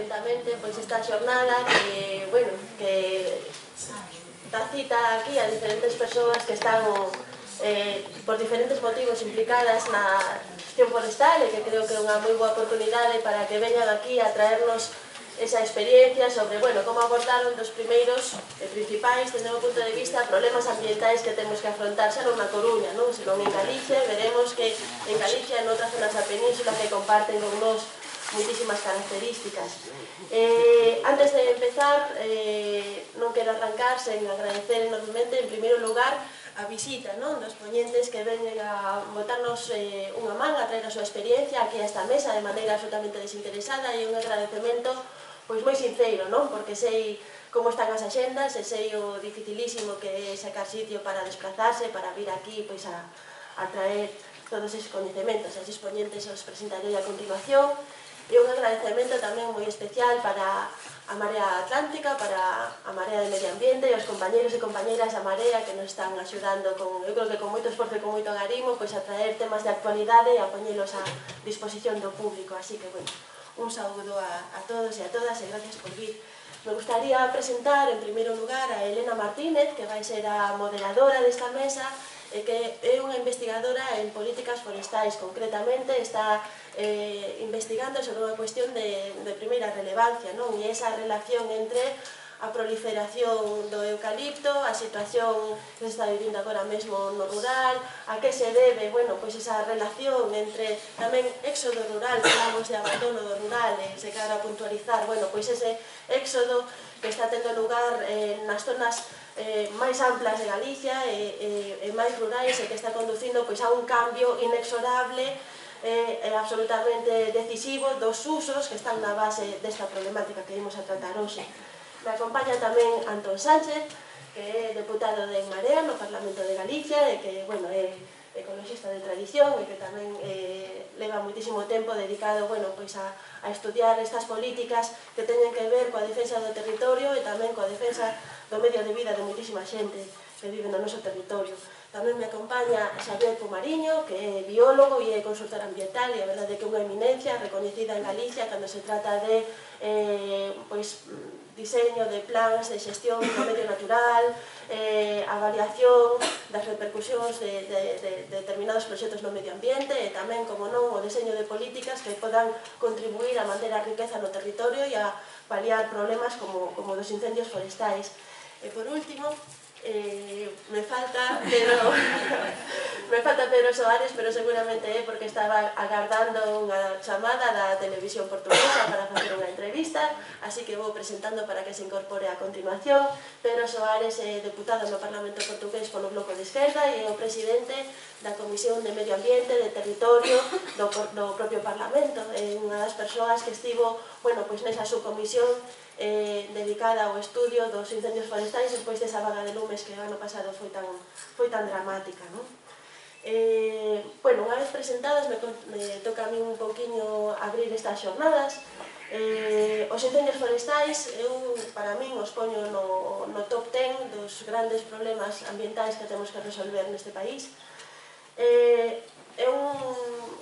atentamente esta xornada que, bueno, que dá cita aquí a diferentes persoas que están por diferentes motivos implicadas na gestión forestal e que creo que é unha moi boa oportunidade para que veñan aquí a traernos esa experiencia sobre, bueno, como abordaron dos primeiros e principais, desde o meu punto de vista, problemas ambientais que temos que afrontar xa non na Coruña, non? Senón en Galicia. Veremos que en Galicia e en outras zonas da península que comparten con nós muitísimas características. Antes de empezar, non quero arrancar sen agradecer enormemente, en primeiro lugar, a visita dos poñentes que veñen a botarnos unha man, a traer a súa experiencia aquí a esta mesa de maneira absolutamente desinteresada, e un agradecemento pois moi sincero, non? Porque sei como están as axendas e sei o dificilísimo que é sacar sitio para desplazarse, para vir aquí pois a traer todos esos coñecementos. As exponentes os presentarei a continuación. E un agradecemento tamén moi especial para a Marea Atlántica, para a Marea de Medio Ambiente e os compañeros e compañeras da Marea que nos están axudando, eu creo que con moito esforzo e con moito agarimo, pois a traer temas de actualidade e a poñelos a disposición do público. Así que, bueno, un saúdo a todos e a todas e gracias por vir. Me gustaría presentar, en primeiro lugar, a Elena Martínez, que vai ser a moderadora desta mesa, e que é unha investigadora en políticas forestais. Concretamente está investigando sobre unha cuestión de primeira relevancia, non? E esa relación entre a proliferación do eucalipto, a situación que se está vivindo agora mesmo no rural, a que se debe, bueno, pois esa relación entre tamén éxodo rural, falamos de abandono do rural, e se queda a puntualizar, bueno, pois ese éxodo que está tendo lugar nas zonas máis amplas de Galicia e máis rurais, e que está conducindo pois a un cambio inexorable e absolutamente decisivo dos usos que están na base desta problemática que imos a tratar hoxe. Me acompaña tamén Antón Sánchez, que é deputado de En Marea no Parlamento de Galicia e que, bueno, é ecologista de tradición e que tamén leva muitísimo tempo dedicado, bueno, pois a estudiar estas políticas que teñen que ver coa defensa do territorio e tamén coa defensa do medio de vida de muitísima xente que vive no noso territorio. Tamén me acompaña Xavier Pumariño, que é biólogo e é consultor ambiental, e a verdade é que é unha eminencia recoñecida en Galicia cando se trata de diseño de plans de xestión do medio natural, avaliación das repercusións de determinados proxectos no medio ambiente e tamén, como non, o diseño de políticas que podan contribuir a manter a riqueza no territorio e a paliar problemas como dos incendios forestais. E por último, me falta Pedro Soares, pero seguramente é porque estaba agardando unha chamada da televisión portuguesa para facer unha entrevista, así que vou presentando para que se incorpore a continuación. Pedro Soares é deputado no Parlamento portugués polo Bloco de Esquerda e é o presidente da Comisión de Medio Ambiente, de Territorio do propio Parlamento. É unha das persoas que estivo, bueno, pois nesa subcomisión dedicada ao estudio dos incendios forestais despois desa vaga de lumes que o ano pasado foi tan dramática, non? Bueno, unha vez presentadas, me toca a mí un pouquiño abrir estas xornadas. Os incendios forestais, para min, os poño no top 10 dos grandes problemas ambientais que temos que resolver neste país. É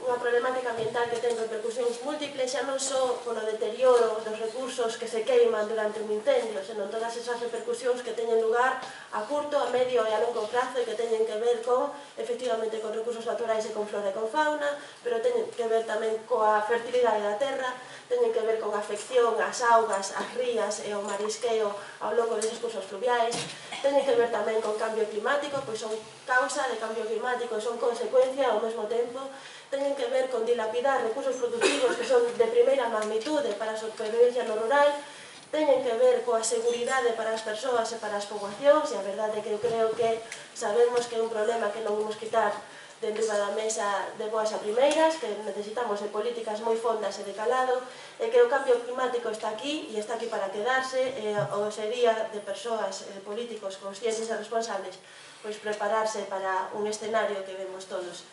unha problemática ambiental que ten repercusións múltiples, xa non só polo deterioro dos recursos que se queiman durante un incendio, senón todas esas repercusións que teñen lugar a curto, a medio e a longo prazo e que teñen que ver con, efectivamente, con recursos naturais e con flora e con fauna, pero teñen que ver tamén coa fertilidade da terra, teñen que ver con a afección ás augas, ás rías e ao marisqueo ao longo deses cursos fluviais, teñen que ver tamén con cambio climático, pois son causa de cambio climático e son consecuencia ao mesmo tempo, teñen que ver con dilapidar recursos productivos que son de primeira magnitude para a supervivencia no rural, teñen que ver coa seguridade para as persoas e para as poboacións, e a verdade é que eu creo que sabemos que é un problema que non vamos quitar de enriba da mesa de boas a primeiras, que necesitamos de políticas moi fondas e de calado, e que o cambio climático está aquí e está aquí para quedarse, e o sería de persoas e de políticos conscientes e responsables pois prepararse para un escenario que vemos todos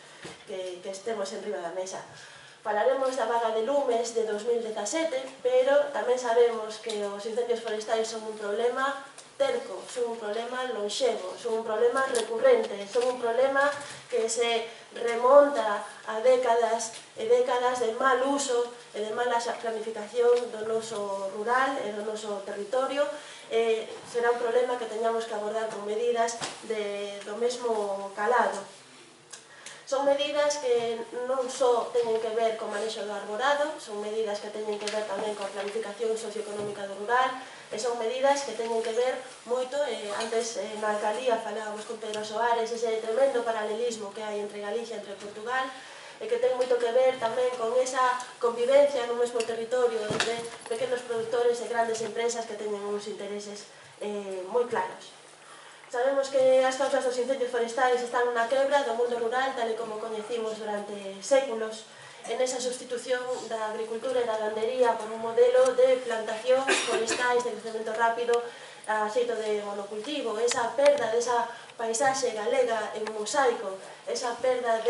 que estemos enriba da mesa. Falaremos da vaga de lumes de 2017, pero tamén sabemos que os incendios forestais son un problema terco, son un problema lonxevo, son un problema recurrente, son un problema que se remonta a décadas e décadas de mal uso e de mala planificación do noso rural e do noso territorio, será un problema que teñamos que abordar con medidas do mesmo calado. Son medidas que non só teñen que ver co manexo do arborado, son medidas que teñen que ver tamén coa planificación socioeconómica do rural, e son medidas que teñen que ver moito, antes na alcaldía falábamos con Pedro Soares, ese tremendo paralelismo que hai entre Galicia e entre Portugal, e que ten moito que ver tamén con esa convivencia no mesmo territorio entre pequenos produtores e grandes empresas que teñen uns intereses moi claros. Sabemos que as causas dos incendios forestais están na quebra do mundo rural tal e como coñecimos durante séculos, en esa sustitución da agricultura e da gandería por un modelo de plantacións forestais de crecemento rápido a xeito de monocultivo, esa perda desa paisaxe galega en mosaico, esa perda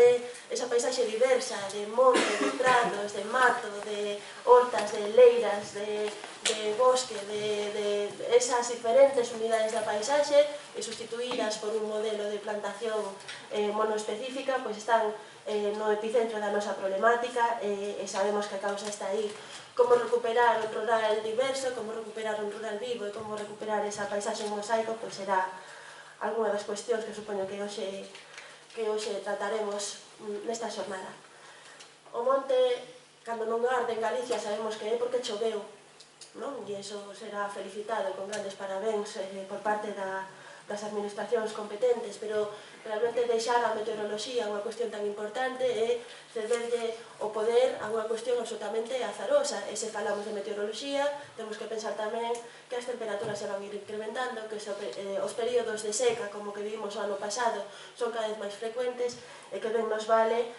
esa paisaxe diversa de monte, de prados, de mato, de hortas, de leiras, de bosque, de esas diferentes unidades da paisaxe e sustituídas por un modelo de plantación monoespecífica, pois están no epicentro da nosa problemática e sabemos que a causa está aí. Como recuperar un rural diverso, como recuperar un rural vivo e como recuperar esa paisaxe en mosaico, pois será algunha das cuestións que supoño que hoxe trataremos nesta xornada. O monte, cando non arde en Galicia, sabemos que é porque choveu, non? E iso será felicitado con grandes parabéns por parte das administracións competentes, pero realmente deixar a meteoroloxía unha cuestión tan importante e cederlle o poder a unha cuestión absolutamente azarosa. E se falamos de meteoroloxía, temos que pensar tamén que as temperaturas se van ir incrementando, que os períodos de seca, como que vivimos o ano pasado, son cada vez máis frecuentes e que ben nos vale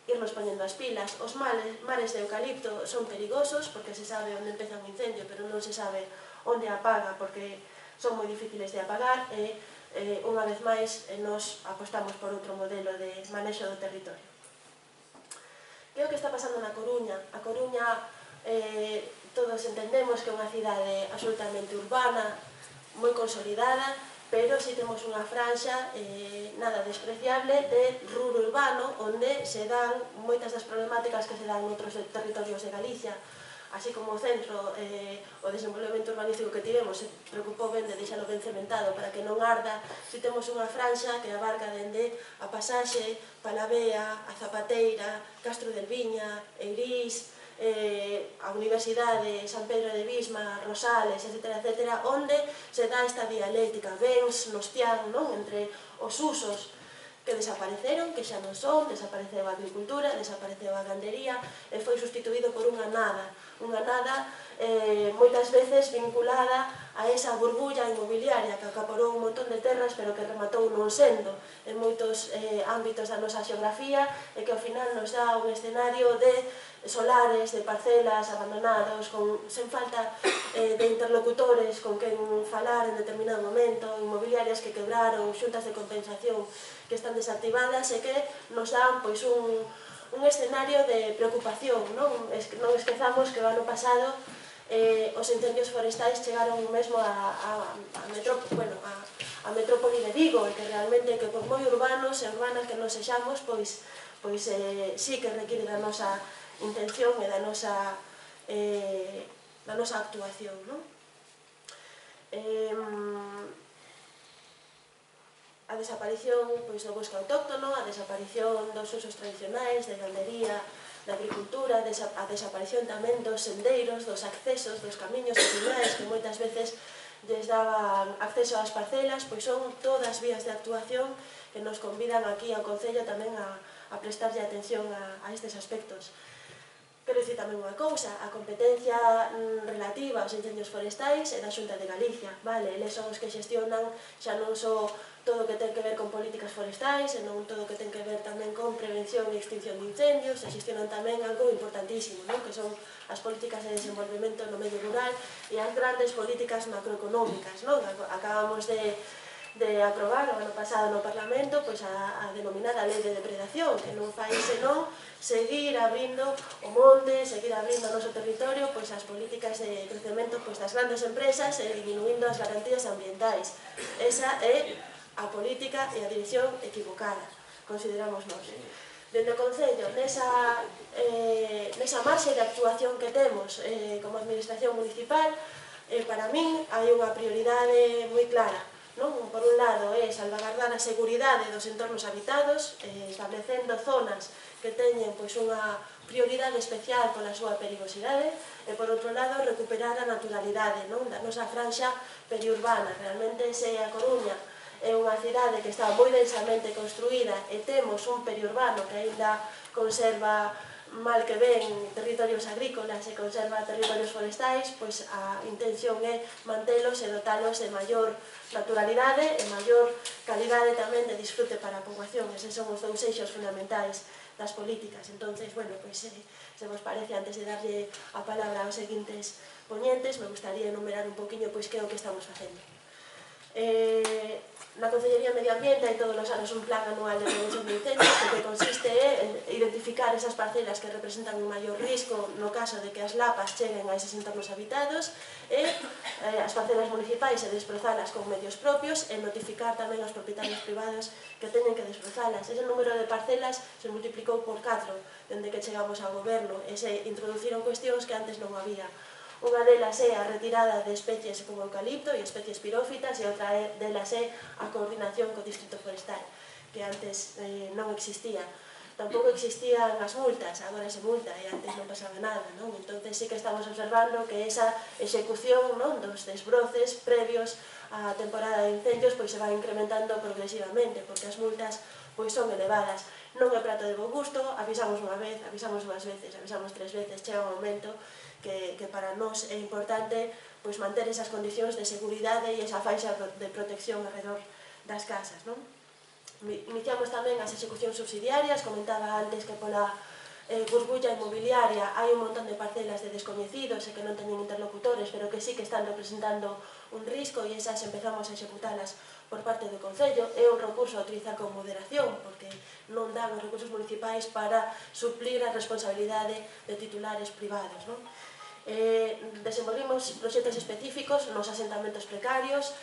irnos poñendo as pilas. Os mares de eucalipto son perigosos porque se sabe onde empeza un incendio, pero non se sabe onde apaga porque son moi difíciles de apagar e, unha vez máis, nos apostamos por outro modelo de manexo do territorio. Que é o que está pasando na Coruña? A Coruña, todos entendemos que é unha cidade absolutamente urbana, moi consolidada, pero si temos unha franxa nada despreciable de ruro urbano, onde se dan moitas das problemáticas que se dan en outros territorios de Galicia. Así como o centro, o desenvolvemento urbanístico que tivemos se preocupou ben de deixalo ben cementado para que non arda, si temos unha franxa que abarca dende a Pasaxe, Palavea, a Zapateira, Castro del Viña, Eirís, a Universidade, San Pedro de Visma, Rosales, etc., onde se dá esta dialéctica, bens nos tian, entre os usos que desapareceron, que xa non son, desapareceu a agricultura, desapareceu a gandería e foi sustituído por unha nada moitas veces vinculada a esa burbulla inmobiliaria que acaparou un montón de terras pero que rematou non sendo en moitos ámbitos da nosa xeografía e que ao final nos dá un escenario de solares, de parcelas abandonados, sen falta de interlocutores con quen falar en determinado momento, inmobiliarias que quebraron, xuntas de compensación que están desactivadas e que nos dan un escenario de preocupación. Non esquezamos que o ano pasado os incendios forestais chegaron mesmo a metrópoli de Vigo e que realmente que por moi urbanos e urbanas que nos sexamos, pois sí que require da nosa intención e da nosa actuación. A desaparición do bosque autóctono, a desaparición dos usos tradicionais, de gandería, da agricultura, a desaparición tamén dos sendeiros, dos accesos, dos camiños vecinais que moitas veces lles daban acceso ás parcelas, pois son todas vías de actuación que nos convidan aquí ao Concello tamén a prestarlle atención a estes aspectos. Quero dicir tamén unha cousa, a competencia relativa aos incendios forestais é da Xunta de Galicia, eles son os que xestionan xa non só todo o que ten que ver con políticas forestais, senón todo o que ten que ver tamén con prevención e extinción de incendios, e xestionan tamén algo importantísimo, que son as políticas de desenvolvemento no medio rural e as grandes políticas macroeconómicas. Acabamos de aprobar o ano pasado no Parlamento a denominada Lei de Depredación, que non fai senón seguir abrindo o monte, seguir abrindo o noso territorio as políticas de crecemento das grandes empresas e disminuindo as garantías ambientais. Esa é a política e a dirección equivocada, consideramos nós. Dende o Concello, nesa marxe de actuación que temos como administración municipal, para min hai unha prioridade moi clara. Por un lado é salvagardar a seguridade dos entornos habitados, establecendo zonas que teñen unha prioridade especial pola súa perigosidade, e por outro lado recuperar a naturalidade da nosa franxa periurbana. Realmente se a Coruña é unha cidade que está moi densamente construída e temos un periurbano que aínda conserva mal que ben territorios agrícolas e conserva territorios forestais, pois a intención é mantelos e dotalos de maior naturalidade e maior calidade tamén de disfrute para a poboación. Eses son os dous eixos fundamentais das políticas. Entonces, bueno, pois se vos parece, antes de darlle a palabra aos seguintes poñentes, me gustaría enumerar un poquinho pois que é o que estamos facendo. Na Concellería de Medio Ambiente hai todos os anos un plan anual de prevención de incendios que consiste en identificar esas parcelas que representan un maior risco no caso de que as lapas cheguen a eses entornos habitados e as parcelas municipais e desbrozalas con medios propios e notificar tamén aos propietarios privados que teñen que desbrozalas. Ese número de parcelas se multiplicou por 4 dende que chegamos ao goberno e se introduciron cuestións que antes non había. Unha delas é a retirada de especies como eucalipto e especies pirófitas e outra delas é a coordinación co Distrito Forestal, que antes non existía. Tampouco existían as multas, agora se multa e antes non pasaba nada. Entón, sí que estamos observando que esa execución dos desbroces previos á temporada de incendios se vai incrementando progresivamente, porque as multas son elevadas. Non é prato de bo gusto, avisamos unha vez, avisamos dúas veces, avisamos 3 veces, chega un momento que para nós é importante manter esas condicións de seguridade e esa faixa de protección alrededor das casas. Iniciamos tamén as execucións subsidiarias, comentaba antes que pola burbulla inmobiliaria hai un montón de parcelas de descoñecidos e que non teñen interlocutores, pero que sí que están representando un risco e esas empezamos a executalas por parte do Concello. É un recurso a utilizar con moderación, porque non dan os recursos municipais para suplir a responsabilidade de titulares privados. Desenvolvimos proxectos específicos nos asentamentos precarios,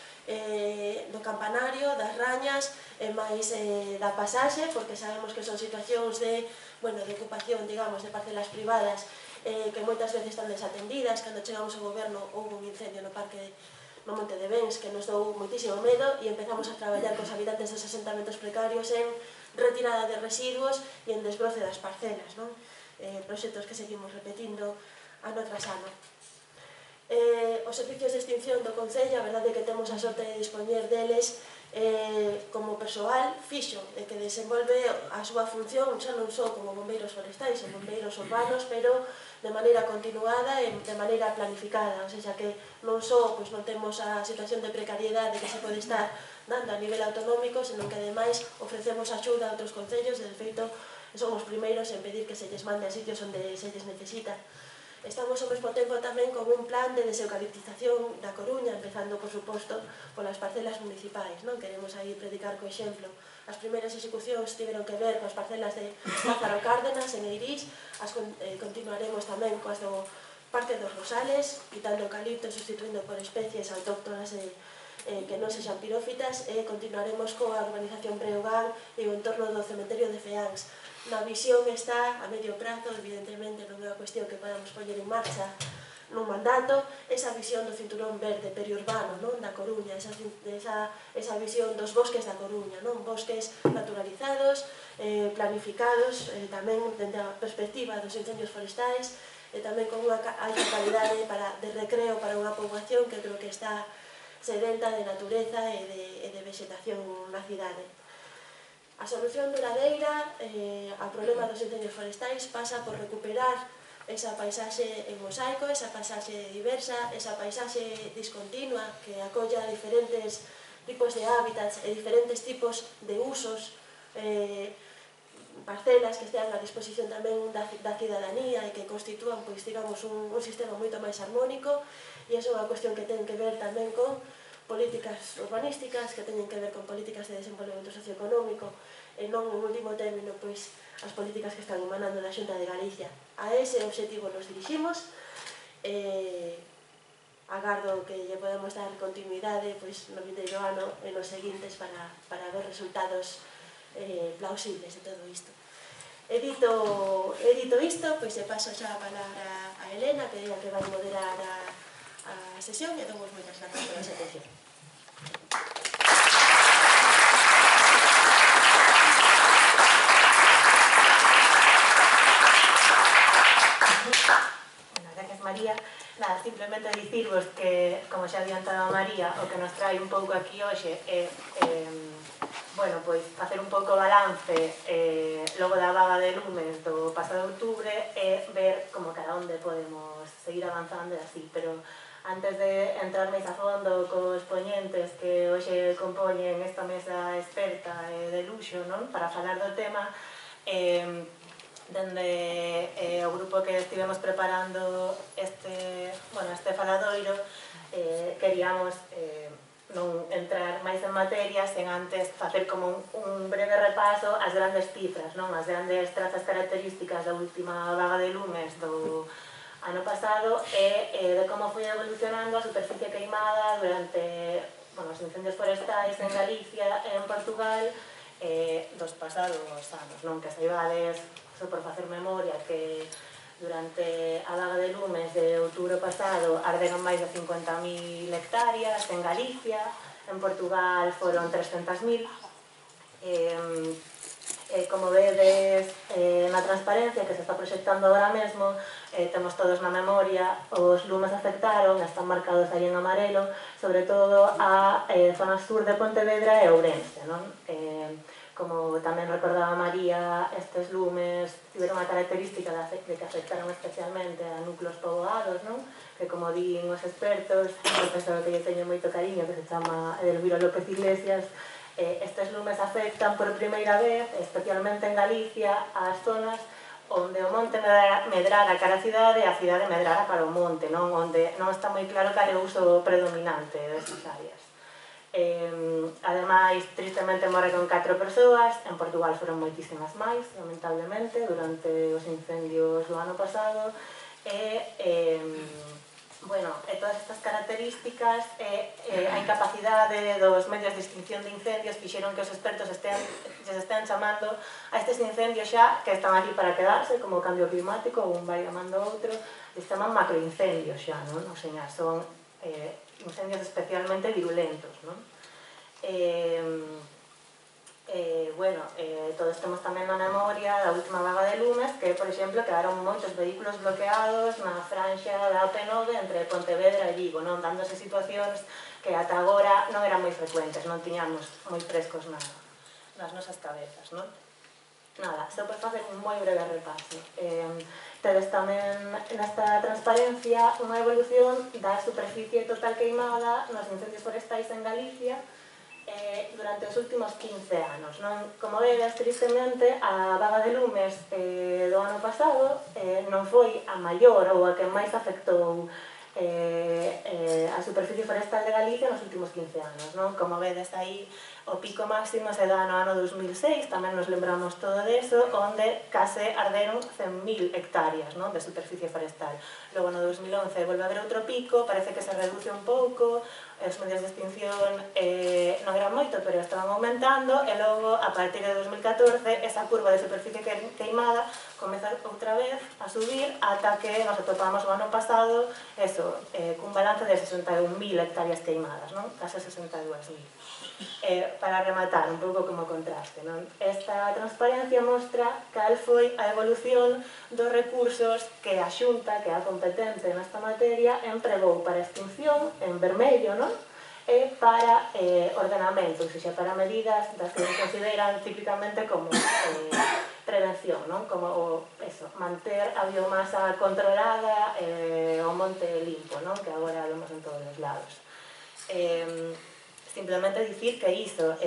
do campanario, das rañas e máis da pasaxe, porque sabemos que son situacións de ocupación, digamos, de parcelas privadas que moitas veces están desatendidas. Cando chegamos ao goberno houve un incendio no parque no Monte de Bens que nos dou moitísimo medo e empezamos a traballar cos habitantes dos asentamentos precarios en retirada de residuos e en desbroce das parcelas. Proxectos que seguimos repetindo ano tras ano. Os servicios de extinción do Concello, a verdade é que temos a sorte de dispoñer deles como persoal fixo, de que desenvolve a súa función xa non só como bombeiros forestais ou bombeiros urbanos, pero de maneira continuada e de maneira planificada, ou seja que non só non temos a situación de precariedade que se pode estar dando a nivel autonómico, senón que ademais ofrecemos axuda a outros concellos e de feito somos primeiros en pedir que se lles mande a sitios onde se lles necesita. Estamos ao mesmo tempo tamén con un plan de deseucaliptización da Coruña, empezando, por suposto, polas parcelas municipais. Queremos aí predicar co exemplo. As primeiras execucións tiveron que ver coas parcelas de Lázaro Cárdenas, en Eirís. Continuaremos tamén coas do Parque dos Rosales, quitando eucalipto e sustituindo por especies autóctonas que non sexan pirófitas, e continuaremos coa urbanización Breogán e o entorno do cementerio de Feáns. Na visión está a medio prazo, evidentemente non é unha cuestión que podamos poñer en marcha nun mandato, esa visión do cinturón verde periurbano da Coruña, esa visión dos bosques da Coruña, bosques naturalizados, planificados, tamén dende a perspectiva dos incendios forestais, e tamén con unha alta calidade de recreo para unha poboación que creo que está sedenta de natureza e de vegetación na cidade. A solución duradeira ao problema dos incendios forestais pasa por recuperar esa paisaxe en mosaico, esa paisaxe diversa, esa paisaxe discontinua que acolla diferentes tipos de hábitats e diferentes tipos de usos, parcelas que estean a disposición tamén da cidadanía e que constitúan, digamos, un sistema moito máis armónico, e iso é unha cuestión que ten que ver tamén con políticas urbanísticas, que teñen que ver con políticas de desenvolvemento socioeconómico e non, en último término, as políticas que están emanando da Xunta de Galicia. A ese obxectivo nos diriximos. Agardo que lle podemos dar continuidade no vindeiro ano e nos seguintes para ver resultados plausibles de todo isto. Edito isto, pois se paso xa a palabra a Elena, que diga que vai moderar a sesión, e dou moitas grazas pola súa atención. Gracias, María. Nada, simplemente dicirvos que, como xa adiantaba María, o que nos trae un pouco aquí hoxe é bueno, pois facer un pouco balance logo da vaga de lumes do pasado outubro e ver como cada onde podemos seguir avanzando e así, pero antes de entrar máis a fondo cos poñentes que hoxe compoñen esta mesa experta de luxo, non? Para falar do tema, dende o grupo que estivemos preparando este faladoiro, queríamos non entrar máis en materia sen antes facer como un breve repaso ás grandes cifras, non? As grandes trazas características da última vaga de lumes do ano pasado e de como foi evolucionando a superficie queimada durante os incendios forestais en Galicia e en Portugal dos pasados anos, non? Que saibades, só por facer memoria, que durante a vaga de lumes de outubro pasado arderon máis de 50.000 hectáreas en Galicia, en Portugal foron 300.000. Como vedes na transparencia que se está proxectando agora mesmo, temos todos na memoria, os lumes afectaron, están marcados aí en amarelo, sobre todo a zona sur de Pontevedra e Ourense, non? Como tamén recordaba María, estes lumes tiveron a característica de que afectaron especialmente a núcleos poboados, non? Que, como din os expertos, un profesor que lle teño moito cariño, que se chama Edelviro López Iglesias, estes lumes afectan por primeira vez, especialmente en Galicia, as zonas onde o monte medrara cara a cidade e a cidade medrara cara ao monte, non? Onde non está moi claro cal é o uso predominante destas áreas. Ademais, tristemente morreron 4 persoas, en Portugal foron moitísimas máis, lamentablemente, durante os incendios do ano pasado, todas estas características a incapacidade dos medios de extinción de incendios fixeron que os expertos les estean chamando a estes incendios xa que están aquí para quedarse, como o cambio climático, ou un vai amando outro, les chaman macroincendios xa, non? O sea, son incendios especialmente virulentos, non? Todos temos tamén na memoria da última vaga de lumes que, por exemplo, quedaron moitos vehículos bloqueados na franxa da AP9 entre Pontevedra e Vigo, non? Dándose situacións que ata agora non eran moi frecuentes, non tiñamos moi frescos nas nosas cabezas, non? Nada, só por facer un moi breve repaso. Tedes tamén nesta transparencia unha evolución da superficie total queimada nos incendios forestais en Galicia durante os últimos 15 anos, non? Como vedes, tristemente, a vaga de lumes do ano pasado non foi a maior ou a que máis afectou a superficie forestal de Galicia nos últimos 15 anos, non? Como vedes aí, o pico máximo se dá no ano 2006, tamén nos lembramos todo deso, onde case arderon 100.000 hectáreas, non? De superficie forestal. Logo no 2011 volve a haber outro pico, parece que se reduce un pouco, os medios de extinción non eran moito, pero estaban aumentando, e logo, a partir de 2014, esa curva de superficie queimada comeza outra vez a subir ata que nos atopamos o ano pasado, cun balance de 61.000 hectáreas queimadas, non? Case 62.000. Para rematar, un pouco como contraste, non? Esta transparencia mostra cal foi a evolución dos recursos que a Xunta, que é a competente nesta materia, empregou para extinción, en vermello, non? E para ordenamento, ou seja, para medidas das que se consideran típicamente como prevención, non? Como manter a biomasa controlada e o monte limpo, non? Que agora vemos en todos os lados. Simplemente dicir que iso,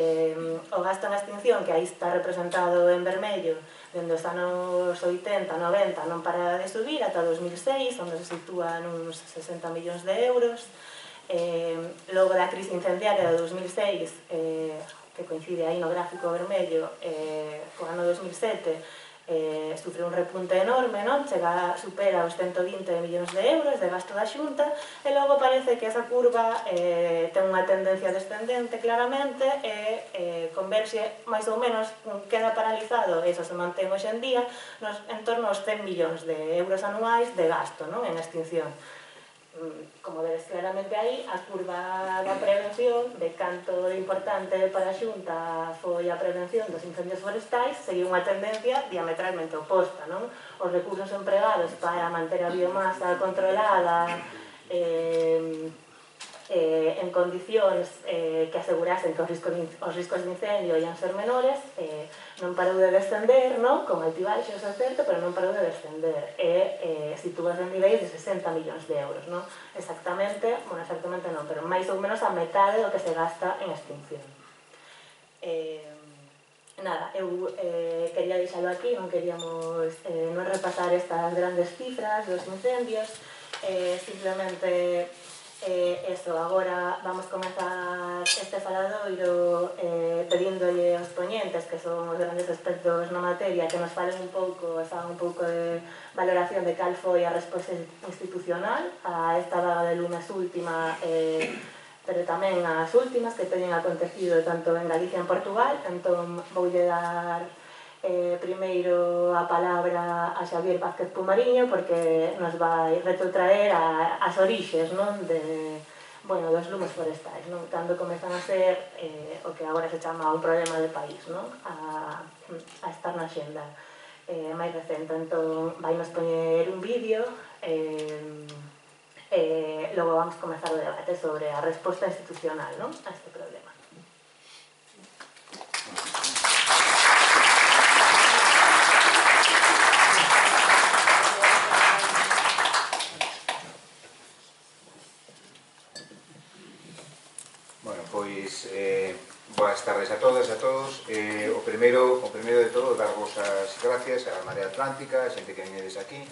o gasto en extinción, que aí está representado en vermello, dende os anos 80, 90, non para de subir, ata 2006, onde se sitúa nuns 60 millóns de euros. Logo da crise incendiaria de 2006, que coincide aí no gráfico vermello, co ano 2007, sufre un repunte enorme, non? Supera os 120 millóns de euros de gasto da Xunta, e logo parece que esa curva ten unha tendencia descendente claramente e converxe máis ou menos, queda paralizado, e iso se mantén hoxe en día, en torno aos 100 millóns de euros anuais de gasto, non? En extinción. Como vedes claramente aí, a curva da prevención, de canto de importante para a Xunta foi a prevención dos incendios forestais, seguiu unha tendencia diametralmente oposta, non? Os recursos empregados para manter a biomasa controlada en condicións que asegurasen que os riscos de incendio ian ser menores, non parou de descender, non? Con altibaixos, é certo, pero non parou de descender, e sitúase en niveis de 60 millóns de euros, non? Exactamente non, pero máis ou menos a metade do que se gasta en extinción. Nada, eu quería deixalo aquí, non queríamos non repasar estas grandes cifras dos incendios, simplemente eso, agora vamos comezar este faladoiro pedíndolle aos poñentes, que son os grandes expertos na materia, que nos falen un pouco, fagan un pouco de valoración de cal foi a resposta institucional a esta vaga de lumes última, pero tamén as últimas que teñen acontecido tanto en Galicia e en Portugal. Entón voulle dar primeiro a palabra a Xavier Vázquez Pumariño, porque nos vai retrotraer as orixes, non? Dos lumes forestais, non? Cando comezan a ser o que agora se chama un problema de país, non? A estar na xenda máis recente. Entón vai nos poñer un vídeo logo vamos comezar o debate sobre a resposta institucional, non? A este problema. Pois, boas tardes a todas e a todos. O primeiro de todo, darvos as gracias á Marea Atlántica, a xente que venedes aquí,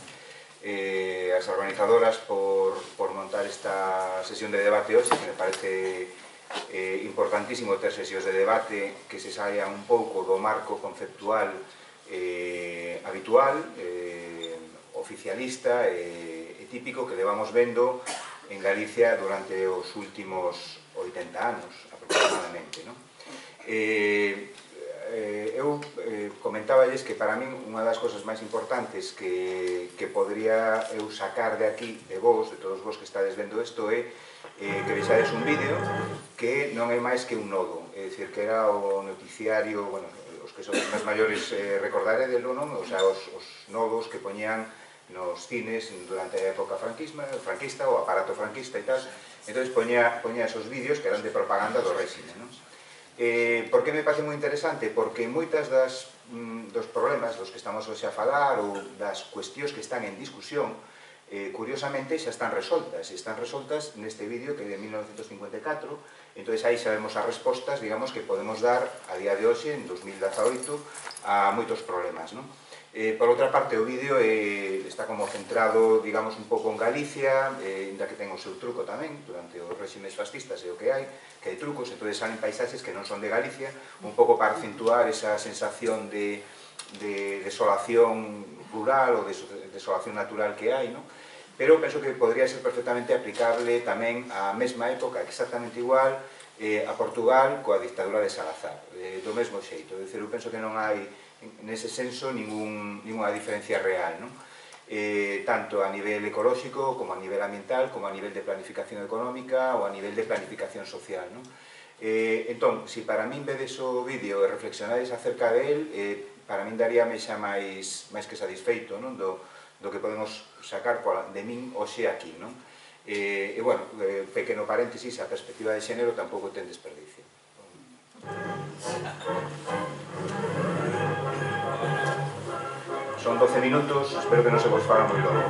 as organizadoras por montar esta sesión de debate hoxe, que me parece importantísimo ter sesións de debate que se saian un pouco do marco conceptual habitual, oficialista e típico que levamos vendo en Galicia durante os últimos 80 anos, aproximadamente, non? Eu comentáballes que para min unha das cousas máis importantes que podría eu sacar de aquí, de vos, de todos vos que estades vendo isto, é que vexades un vídeo que non é máis que un nodo, é dicir, que era o noticiario, bueno, os que son máis maiores recordaredelo, non? O sea, os nodos que poñían nos cines durante a época franquista, o aparato franquista e tal. Entón, poñía esos vídeos que eran de propaganda do réxime, non? Por que me parece moi interesante? Porque moitas dos problemas dos que estamos hoxe a falar ou das cuestións que están en discusión, curiosamente xa están resoltas. Están resoltas neste vídeo que é de 1954. Entón, aí xa vemos as respostas, digamos, que podemos dar a día de hoxe, en 2018, a moitos problemas, non? Por outra parte, o vídeo está como centrado, digamos, un pouco en Galicia, ainda que ten o seu truco tamén, durante os réximes fascistas e o que hai trucos, entón salen paisaxes que non son de Galicia, un pouco para acentuar esa sensación de desolación rural ou de desolación natural que hai, non? Pero penso que podría ser perfectamente aplicable tamén á mesma época, exactamente igual, a Portugal coa dictadura de Salazar, do mesmo xeito. É dicir, eu penso que non hai nese senso ninguna diferencia real, non? Tanto a nivel ecolóxico, como a nivel ambiental, como a nivel de planificación económica ou a nivel de planificación social, non? Entón, se para min vedes o vídeo e reflexionades acerca de él, para min daríame xa máis que satisfeito, non? Do que podemos sacar de min hoxe aquí, non? E, bueno, pequeno paréntesis, a perspectiva de xénero tampouco ten desperdicio. Son 12 minutos, espero que non se vos faga moi longo.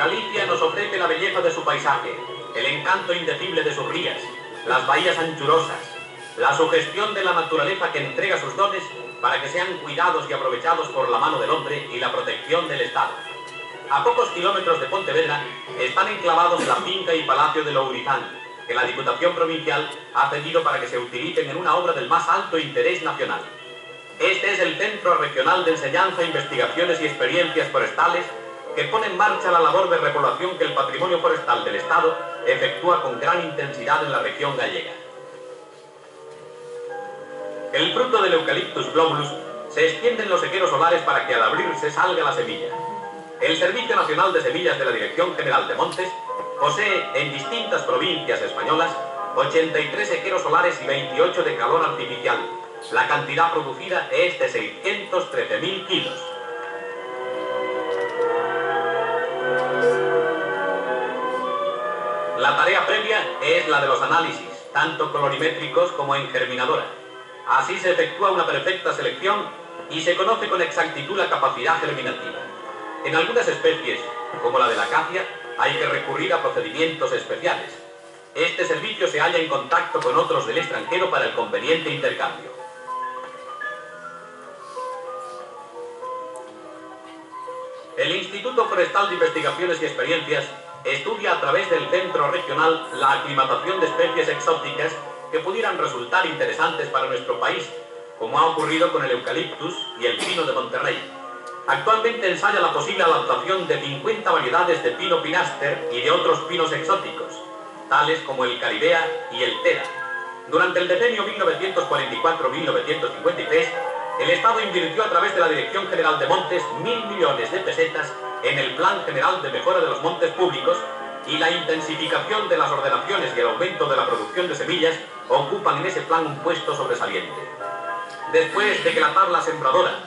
Galicia nos ofrece la belleza de su paisaje, el encanto indecible de sus rías, las bahías anchurosas, la sugestión de la naturaleza que entrega sus dones para que sean cuidados y aprovechados por la mano del hombre y la protección del Estado. A pocos kilómetros de Pontevedra están enclavados la finca y palacio de Lourizán, que la Diputación Provincial ha cedido para que se utilicen en una obra del más alto interés nacional. Este es el Centro Regional de Enseñanza, Investigaciones y Experiencias Forestales, que pone en marcha la labor de repoblación que el patrimonio forestal del Estado efectúa con gran intensidad en la región gallega. El fruto del Eucalyptus globulus se extiende en los sequeros solares para que al abrirse salga la semilla. El Servicio Nacional de Semillas de la Dirección General de Montes posee en distintas provincias españolas 83 sequeros solares y 28 de calor artificial. La cantidad producida es de 613.000 kilos. La tarea previa es la de los análisis, tanto colorimétricos como en germinadora. Así se efectúa una perfecta selección y se conoce con exactitud la capacidad germinativa. En algunas especies, como la de la acacia, hay que recurrir a procedimientos especiales. Este servicio se halla en contacto con otros del extranjero para el conveniente intercambio. El Instituto Forestal de Investigaciones y Experiencias estudia a través del Centro Regional la aclimatación de especies exóticas que pudieran resultar interesantes para nuestro país, como ha ocurrido con el eucaliptus y el pino de Monterrey. Actualmente ensaya la posible adaptación de 50 variedades de pino pinaster y de otros pinos exóticos, tales como el caribea y el tera. Durante el decenio 1944-1953, el Estado invirtió a través de la Dirección General de Montes 1.000 millones de pesetas en el Plan General de Mejora de los Montes Públicos, y la intensificación de las ordenaciones y el aumento de la producción de semillas ocupan en ese plan un puesto sobresaliente. Después de que la tabla sembradora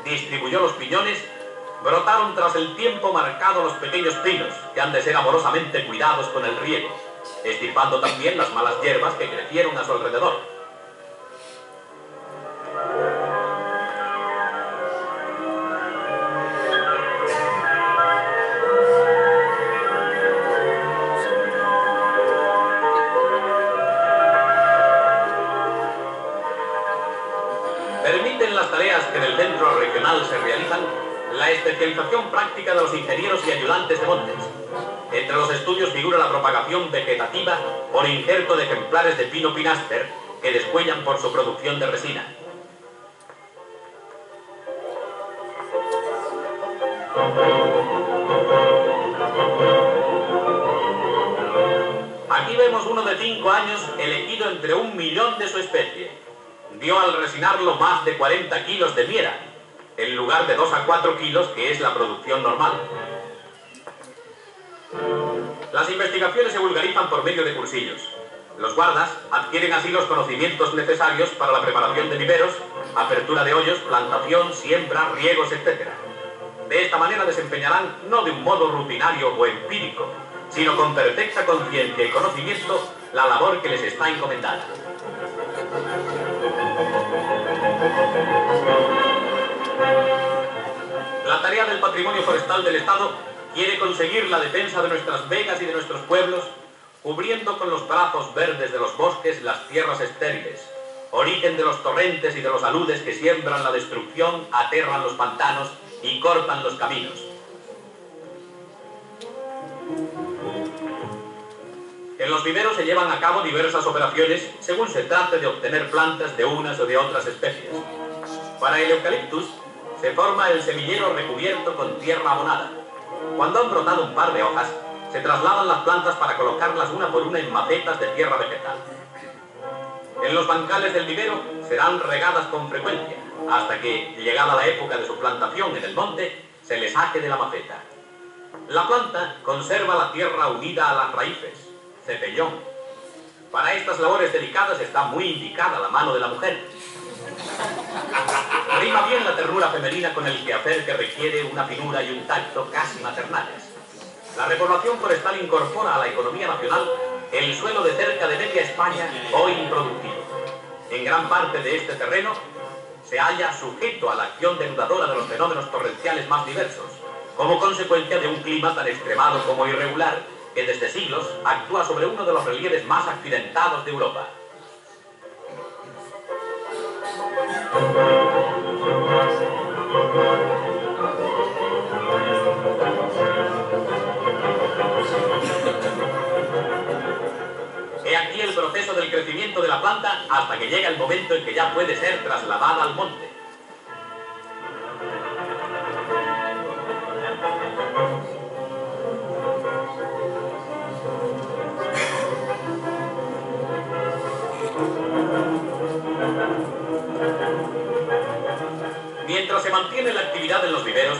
distribuyó los piñones, brotaron tras el tiempo marcado los pequeños pinos, que han de ser amorosamente cuidados con el riego, extirpando también las malas hierbas que crecieron a su alrededor. Permiten las tareas que en el centro regional se realizan la especialización práctica de los ingenieros y ayudantes de montes. Entre los estudios figura la propagación vegetativa por injerto de ejemplares de pino pinaster que descuellan por su producción de resina. Aquí vemos uno de 5 años elegido entre 1 millón de su especie. Dio al resinarlo más de 40 kilos de miera, en lugar de 2 a 4 kilos que es la producción normal. Las investigaciones se vulgarizan por medio de cursillos. Los guardas adquieren así los conocimientos necesarios para la preparación de viveros, apertura de hoyos, plantación, siembra, riegos, etc. De esta manera desempeñarán no de un modo rutinario o empírico, sino con perfecta conciencia y conocimiento la labor que les está encomendada. La tarea del patrimonio forestal del Estado quiere conseguir la defensa de nuestras vegas y de nuestros pueblos, cubriendo con los brazos verdes de los bosques las tierras estériles, origen de los torrentes y de los aludes que siembran la destrucción, aterran los pantanos y cortan los caminos. En los viveros se llevan a cabo diversas operaciones según se trate de obtener plantas de unas o de otras especies. Para el eucaliptus se forma el semillero recubierto con tierra abonada. Cuando han brotado un par de hojas, se trasladan las plantas para colocarlas una por una en macetas de tierra vegetal. En los bancales del vivero serán regadas con frecuencia, hasta que, llegada la época de su plantación en el monte, se les saque de la maceta. La planta conserva la tierra unida a las raíces, cepellón. Para estas labores delicadas está muy indicada la mano de la mujer. Rima bien la ternura femenina con el quehacer que requiere una finura y un tacto casi maternales. La repoblación forestal incorpora a la economía nacional el suelo de cerca de media España, hoy improductivo. En gran parte de este terreno se halla sujeto a la acción denudadora de los fenómenos torrenciales más diversos, como consecuencia de un clima tan extremado como irregular que desde siglos actúa sobre uno de los relieves más accidentados de Europa. He aquí el proceso del crecimiento de la planta hasta que llega el momento en que ya puede ser trasladada al monte. Mientras se mantiene la actividad en los viveros,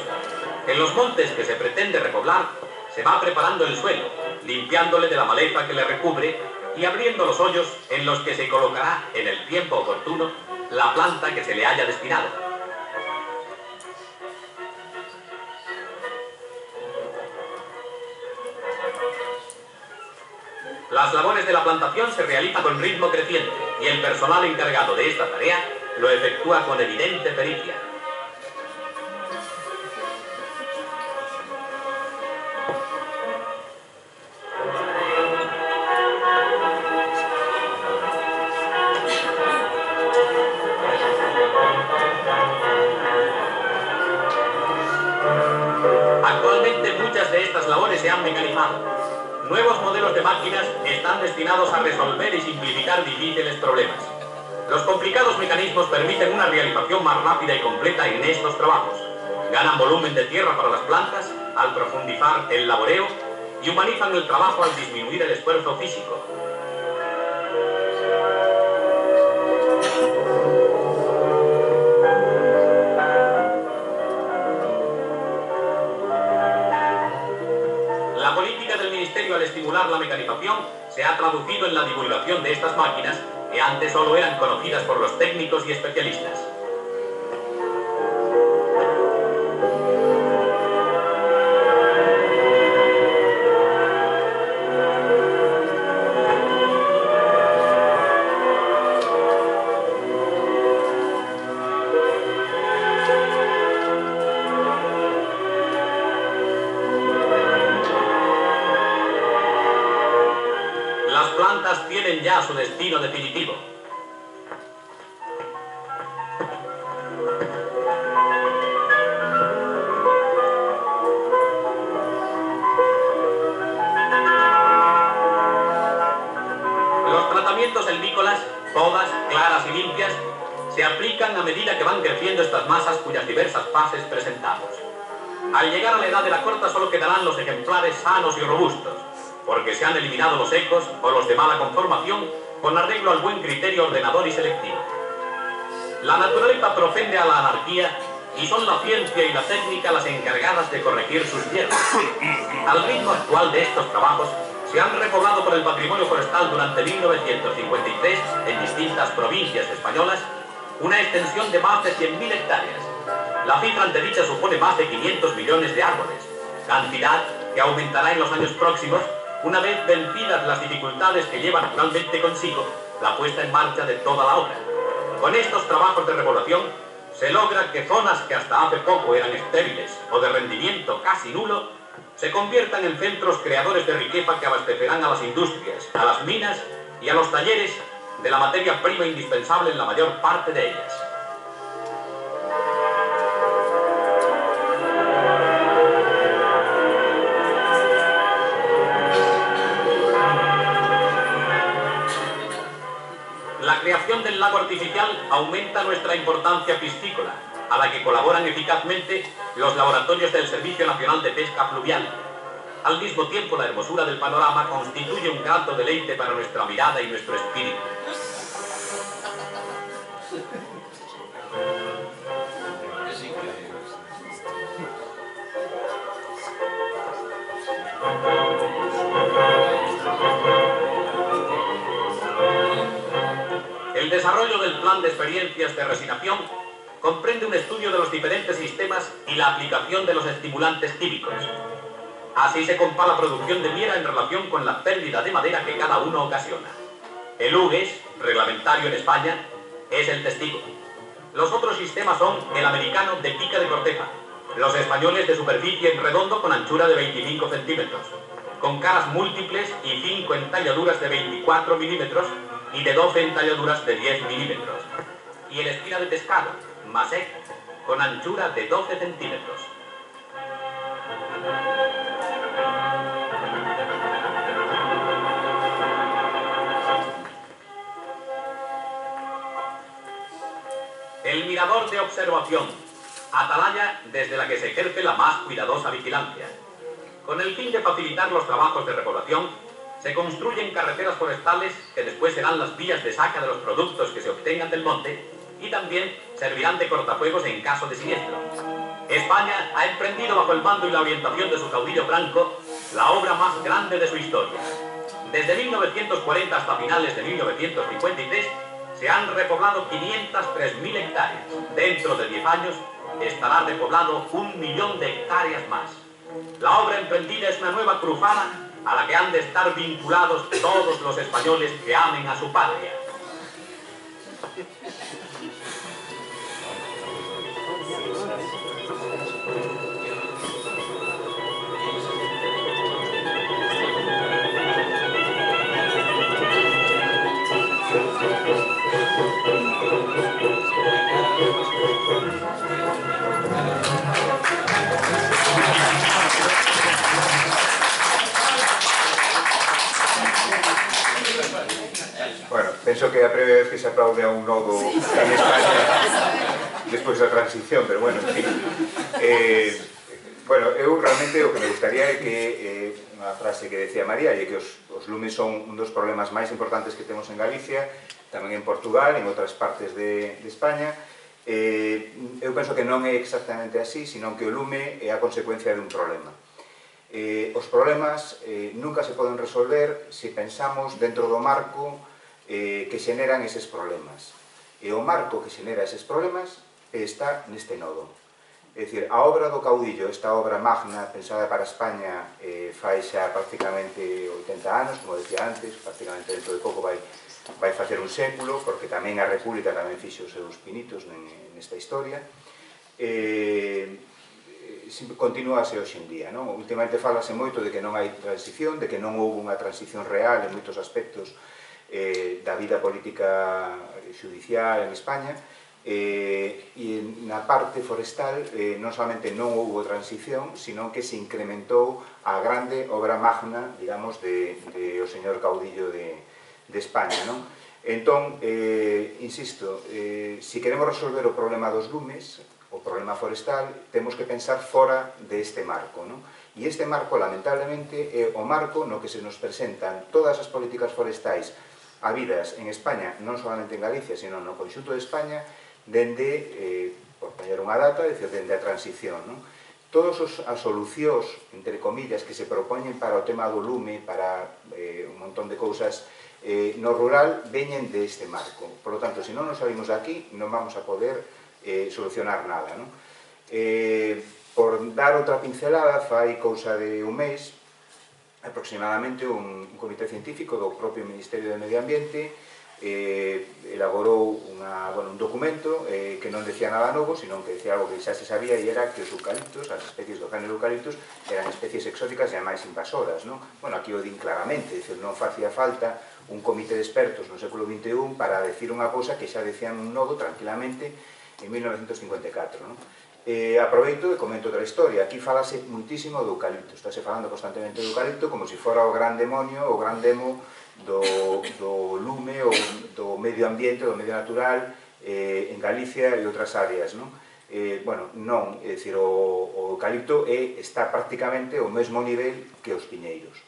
en los montes que se pretende repoblar, se va preparando el suelo, limpiándole de la maleza que le recubre y abriendo los hoyos en los que se colocará en el tiempo oportuno la planta que se le haya destinado. Las labores de la plantación se realizan con ritmo creciente y el personal encargado de esta tarea lo efectúa con evidente pericia. Actualmente muchas de estas labores se han mecanizado. Nuevos modelos de máquinas están destinados a resolver y simplificar difíciles problemas. Los complicados mecanismos permiten una realización más rápida y completa en estos trabajos. Ganan volumen de tierra para las plantas al profundizar el laboreo y humanizan el trabajo al disminuir el esfuerzo físico. La política del Ministerio al estimular la mecanización se ha traducido en la divulgación de estas máquinas que antes solo eran conocidas por los técnicos y especialistas. Las plantas tienen ya su destino definitivo. Los tratamientos helmícolas, podas claras y limpias, se aplican a medida que van creciendo estas masas cuyas diversas fases presentamos. Al llegar a la edad de la corta solo quedarán los ejemplares sanos y robustos, porque se han eliminado los secos o los de mala conformación con arreglo al buen criterio ordenador y selectivo. La naturaleza propende a la anarquía y son la ciencia y la técnica las encargadas de corregir sus hierros. Al ritmo actual de estos trabajos, se han repoblado por el patrimonio forestal durante 1953 en distintas provincias españolas una extensión de más de 100.000 hectáreas. La cifra antedicha supone más de 500 millones de árboles, cantidad que aumentará en los años próximos una vez vencidas las dificultades que lleva naturalmente consigo la puesta en marcha de toda la obra. Con estos trabajos de repoblación se logra que zonas que hasta hace poco eran estériles o de rendimiento casi nulo se conviertan en centros creadores de riqueza que abastecerán a las industrias, a las minas y a los talleres de la materia prima indispensable en la mayor parte de ellas. La creación del lago artificial aumenta nuestra importancia piscícola, a la que colaboran eficazmente los laboratorios del Servicio Nacional de Pesca Fluvial. Al mismo tiempo, la hermosura del panorama constituye un grato deleite para nuestra mirada y nuestro espíritu. El desarrollo del plan de experiencias de resinación comprende un estudio de los diferentes sistemas y la aplicación de los estimulantes químicos. Así se compara la producción de miera en relación con la pérdida de madera que cada uno ocasiona. El UGES, reglamentario en España, es el testigo. Los otros sistemas son el americano de pica de corteza, Los españoles de superficie en redondo con anchura de 25 centímetros, con caras múltiples y 5 entalladuras de 24 milímetros y de 12 entalladuras de 10 milímetros. Y el espina de pescado, masek, con anchura de 12 centímetros. El mirador de observación, atalaya desde la que se ejerce la más cuidadosa vigilancia. Con el fin de facilitar los trabajos de repoblación, se construyen carreteras forestales que después serán las vías de saca de los productos que se obtengan del monte y también servirán de cortafuegos en caso de siniestro. España ha emprendido bajo el mando y la orientación de su caudillo Franco la obra más grande de su historia. Desde 1940 hasta finales de 1953 se han repoblado 503.000 hectáreas. Dentro de 10 años estará repoblado 1 millón de hectáreas más. La obra emprendida es una nueva cruzada a la que han de estar vinculados todos los españoles que amen a su patria. Bueno, penso que é a primeira vez que se aplaude a un nodo en España despois da transición, pero bueno, en fin. Bueno, eu realmente o que me gustaría é que unha frase que decía María, e que os lumes son un dos problemas máis importantes que temos en Galicia, tamén en Portugal, en outras partes de España. Eu penso que non é exactamente así, sino que o lume é a consecuencia de un problema. Os problemas nunca se poden resolver se pensamos dentro do marco que xeneran eses problemas. E o marco que xenera eses problemas está neste nodo. É dicir, a obra do caudillo, esta obra magna pensada para España fai xa prácticamente 80 anos, como decía antes, prácticamente dentro de pouco vai facer un século, porque tamén a República tamén fixo os seus pinitos nesta historia. Continúase hoxe en día, non? Últimamente falase moito de que non hai transición, de que non houve unha transición real en moitos aspectos da vida política judicial en España, e na parte forestal non solamente non houve transición, sino que se incrementou a grande obra magna, digamos, o señor caudillo de España, non? Entón, insisto, se queremos resolver o problema dos lumes, o problema forestal, temos que pensar fora deste marco, non? E este marco, lamentablemente, é o marco no que se nos presentan todas as políticas forestais habidas en España, non solamente en Galicia, sino no conxunto de España, dende, por poñer unha data, dende a transición, non? Todas as solucións, entre comillas, que se propoñen para o tema do lume, para un montón de cousas no rural, veñen deste marco. Por lo tanto, se non nos salimos de aquí, non vamos a poder solucionar nada, non? Por dar outra pincelada, fai cousa de un mes, aproximadamente, un comité científico do propio Ministerio de Medio Ambiente elaborou un documento que non decía nada novo, sino que decía algo que xa se sabía, e era que os eucaliptos, as especies do género eucaliptos, eran especies exóticas e máis invasoras, non? Bueno, aquí o din claramente, dicir, non facía falta un comité de expertos no século XXI para decir unha cousa que xa decían un nodo tranquilamente en 1954, non? Aproveito e comento outra historia. Aquí falase muitísimo do eucalipto, estáse falando constantemente do eucalipto como se fora o gran demonio, o gran demo do lume ou do medio ambiente, do medio natural en Galicia e outras áreas, non? Bueno, non, é dicir, o eucalipto está prácticamente ao mesmo nivel que os piñeiros.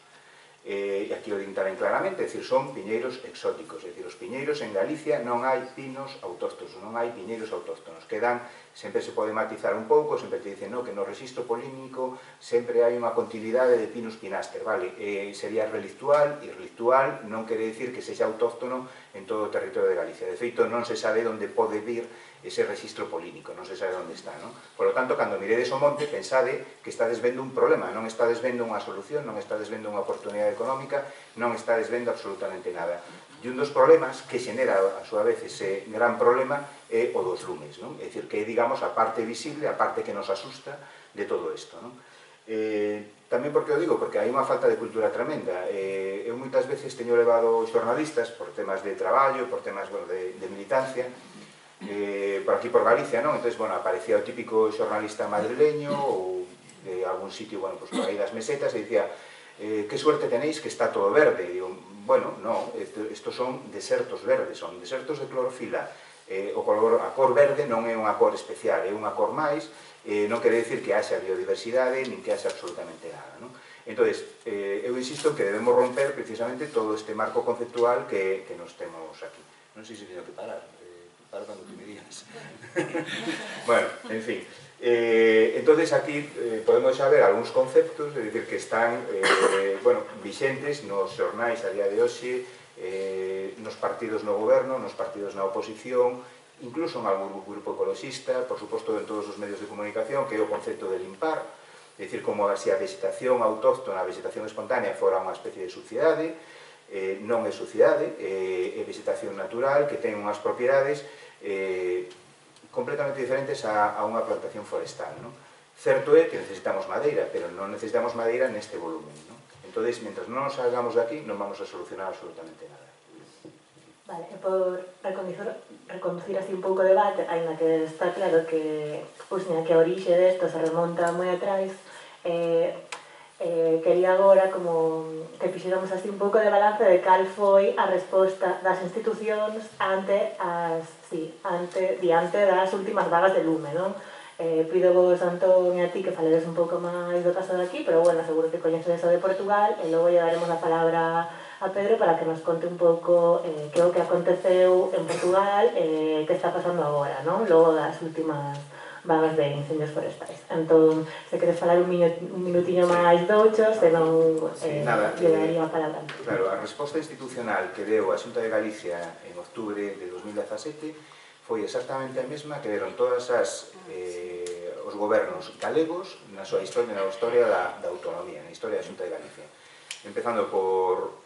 E aquí o din tamén claramente, é dicir, son piñeiros exóticos, é dicir, os piñeiros en Galicia non hai pinos autóctonos, non hai piñeiros autóctonos, quedan, sempre se pode matizar un pouco, sempre te dicen, no, que no rexistro polínico sempre hai unha continuidade de pinus pinaster, vale, sería relictual, e relictual non quere dicir que sexa autóctono en todo o territorio de Galicia, de feito non se sabe onde pode vir ese registro polínico, non se sabe onde está, non? Por lo tanto, cando miredes o monte, pensade que estades vendo un problema, non estades vendo unha solución, non estades vendo unha oportunidade económica, non estades vendo absolutamente nada. E un dos problemas que xenera a súa vez ese gran problema é o dos lumes, non? É dicir, que é, digamos, a parte visible, a parte que nos asusta de todo isto, non? Tamén porque o digo, porque hai unha falta de cultura tremenda. Eu moitas veces teño levado xornalistas por temas de traballo, por temas, bueno, de militancia, por aquí por Galicia, non? Entón, bueno, aparecía o típico xornalista madrileño ou de algún sitio, bueno, pues por aí das mesetas, e dicía, que suerte tenéis que está todo verde. E digo, bueno, no, estos son desertos verdes, son desertos de clorofila. A cor verde non é unha cor especial, é unha cor máis, non quere dicir que haxa biodiversidade, nin que haxa absolutamente nada, non? Entón, eu insisto que debemos romper precisamente todo este marco conceptual que nos temos aquí. Non sei se teño que parar. Para cando te me digas. Bueno, en fin. Entonces aquí podemos xa ver algúns conceptos, é dicir, que están vixentes nos xornais a día de hoxe, nos partidos no goberno, nos partidos na oposición, incluso en algún grupo ecoloxista, por suposto en todos os medios de comunicación, que é o concepto de limpar, é dicir, como se a vegetación autóctona, a vegetación espontánea, fora unha especie de suciedade. Non é suciedade, é vegetación natural que ten unhas propiedades completamente diferentes a unha plantación forestal, non? Certo é que necesitamos madeira, pero non necesitamos madeira neste volumen, non? Entón, mentre non nos salgamos de aquí, non vamos a solucionar absolutamente nada. Vale, e por reconducir así un pouco o debate, ainda que está claro que a orixe desto se remonta moi atrás, quería agora como que fixéramos así un pouco de balance de cal foi a resposta das institucións diante das últimas vagas de lume, non? Pido vos, Antón, e a ti que faledes un pouco máis do caso de aquí, pero bueno, seguro que coñeces o de Portugal, e logo lle daremos a palabra a Pedro para que nos conte un pouco que é o que aconteceu en Portugal e que está pasando agora, non? Logo das últimas vagas de incendios forestais. Entón, se queres falar un minutiño máis douchos, senón lle daría a palabra. Claro, a resposta institucional que deu a Xunta de Galicia en outubro de 2017 foi exactamente a mesma que deron todas os gobernos galegos na súa historia, na historia da autonomía, na historia da Xunta de Galicia. Empezando polo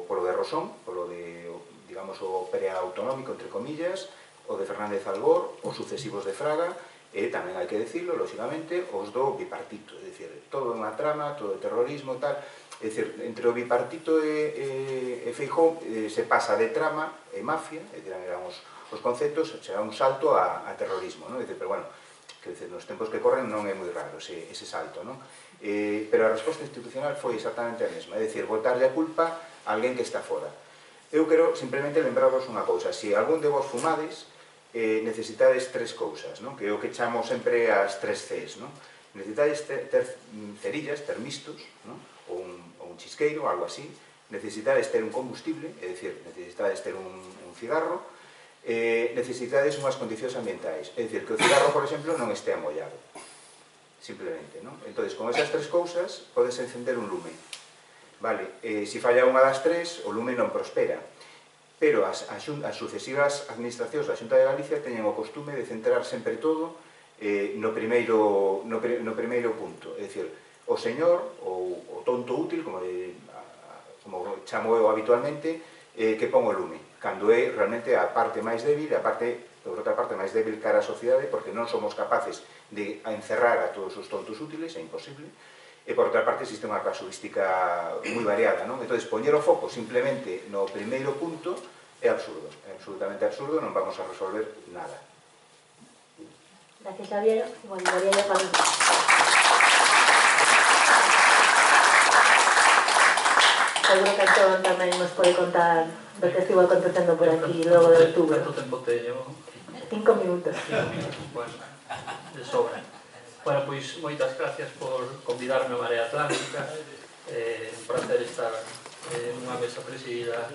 de Rosón, polo de, digamos, o preautonómico, entre comillas, o de Fernández Albor, os sucesivos de Fraga, e tamén hai que decirlo, lóxicamente, os do bipartito, é dicir, todo unha trama, todo terrorismo, tal, é dicir, entre o bipartito e Feijóo se pasa de trama e mafia, é dicir, eran os conceptos, se dá un salto a terrorismo, non? É dicir, pero bueno, que nos tempos que corren non é moi raro ese salto, non? Pero a resposta institucional foi exactamente a mesma, é dicir, botarlle a culpa a alguén que está fora. Eu quero simplemente lembraros unha cousa, se algún de vos fumades, necesitades tres cousas, non? Que é o que chamo sempre as tres Cs, non? Necesitades ter cerillas, ter mistos, non? Ou un chisqueiro, algo así. Necesitades ter un combustible, é dicir, necesitades ter un cigarro. Necesitades unhas condicións ambientais, é dicir, que o cigarro, por exemplo, non este amollado. Simplemente, non? Entón, con esas tres cousas, podes encender un lume. Vale, se falla unha das tres, o lume non prospera. Pero as sucesivas administracións da Xunta de Galicia teñen o costume de centrar sempre todo no primeiro punto. É dicir, o señor, ou o tonto útil, como chamo eu habitualmente, que pon o lume, cando é realmente a parte máis débil, a parte, por outra parte, máis débil cara á sociedade, porque non somos capaces de encerrar a todos os tontos útiles, é imposible, e por outra parte existe unha casuística moi variada, non? Entón, poñer o foco simplemente no primeiro punto é absurdo, é absolutamente absurdo, non vamos a resolver nada. Gracias, Xavier. Bueno, daría ya para... Seguro que Antón tamén nos pode contar do que estivo acontecendo por aquí logo de outubro. Quanto tempo teño? 5 minutos. Bueno, de sobra. Bueno, pois, moitas gracias por convidarme a Marea Atlántica. Un placer estar nunha mesa presidida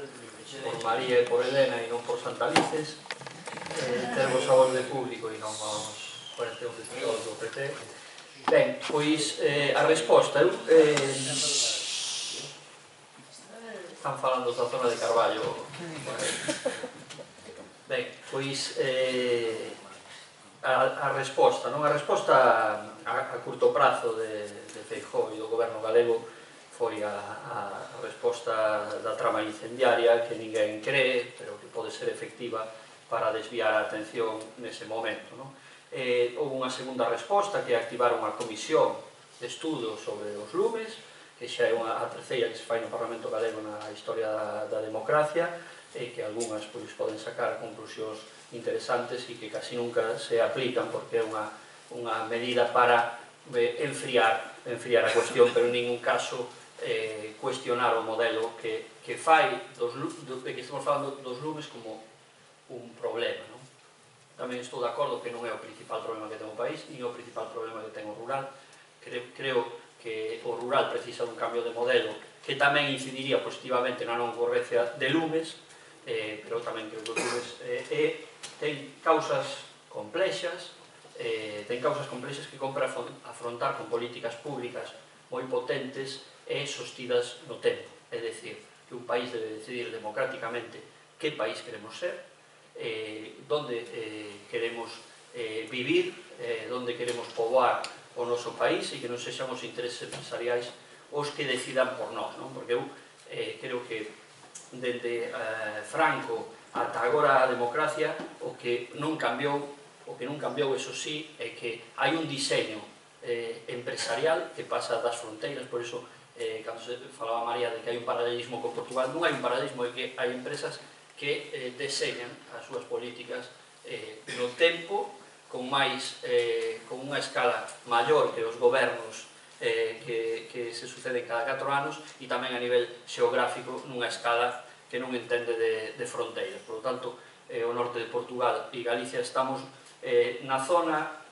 por María e por Elena e non por Santa Lices. Tervos a voz de público e non aos 41 diputados do PT. Ben, pois, a resposta, están falando da zona de Carballo. Ben, pois, a resposta, non? A resposta a curto prazo de Feijóo e do goberno galego foi a resposta da trama incendiaria que ninguén cree, pero que pode ser efectiva para desviar a atención nese momento. Houve unha segunda resposta, que é activar unha comisión de estudo sobre os lumes, que xa é a terceira que se fai no Parlamento Galego na historia da democracia, e que algunhas poden sacar conclusións interesantes e que casi nunca se aplican, porque é unha medida para enfriar a cuestión, pero en ningún caso cuestionar o modelo que fai de que estamos falando dos lumes como un problema. Tamén estou de acordo que non é o principal problema que ten o país, nin o principal problema que ten o rural. Creo que o rural precisa dun cambio de modelo que tamén incidiría positivamente na non ocorrencia de lumes, pero tamén creo que os lumes ten causas complexas, que compra afrontar con políticas públicas moi potentes e sostidas no tempo. É dicir, que un país debe decidir democráticamente que país queremos ser, donde queremos vivir, donde queremos poboar o noso país, e que non sexan os intereses empresariais os que decidan por nós, porque eu creo que dende Franco ata agora a democracia o que non cambiou, eso sí, é que hai un diseño empresarial que pasa das fronteiras. Por iso, cando se falaba María de que hai un paralelismo con Portugal, non hai un paralelismo, é que hai empresas que deseñan as súas políticas no tempo, con unha escala maior que os gobernos que se suceden cada 4 anos, e tamén a nivel xeográfico nunha escala que non entende de fronteiras. Por lo tanto, o norte de Portugal e Galicia estamos na zona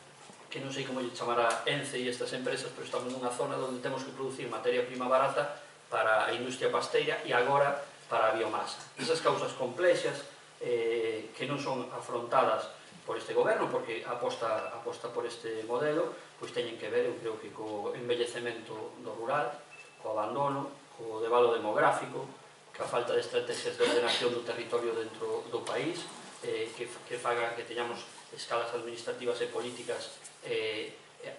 que non sei como lle chamará ENCE e estas empresas, pero estamos nunha zona onde temos que producir materia prima barata para a industria pasteira e agora para a biomasa. Esas causas complexas que non son afrontadas por este goberno, porque aposta por este modelo, pois teñen que ver, eu creo que co envellecemento do rural, co abandono, co devalo demográfico, ca falta de estrategias de ordenación do territorio dentro do país, que faga que teñamos escalas administrativas e políticas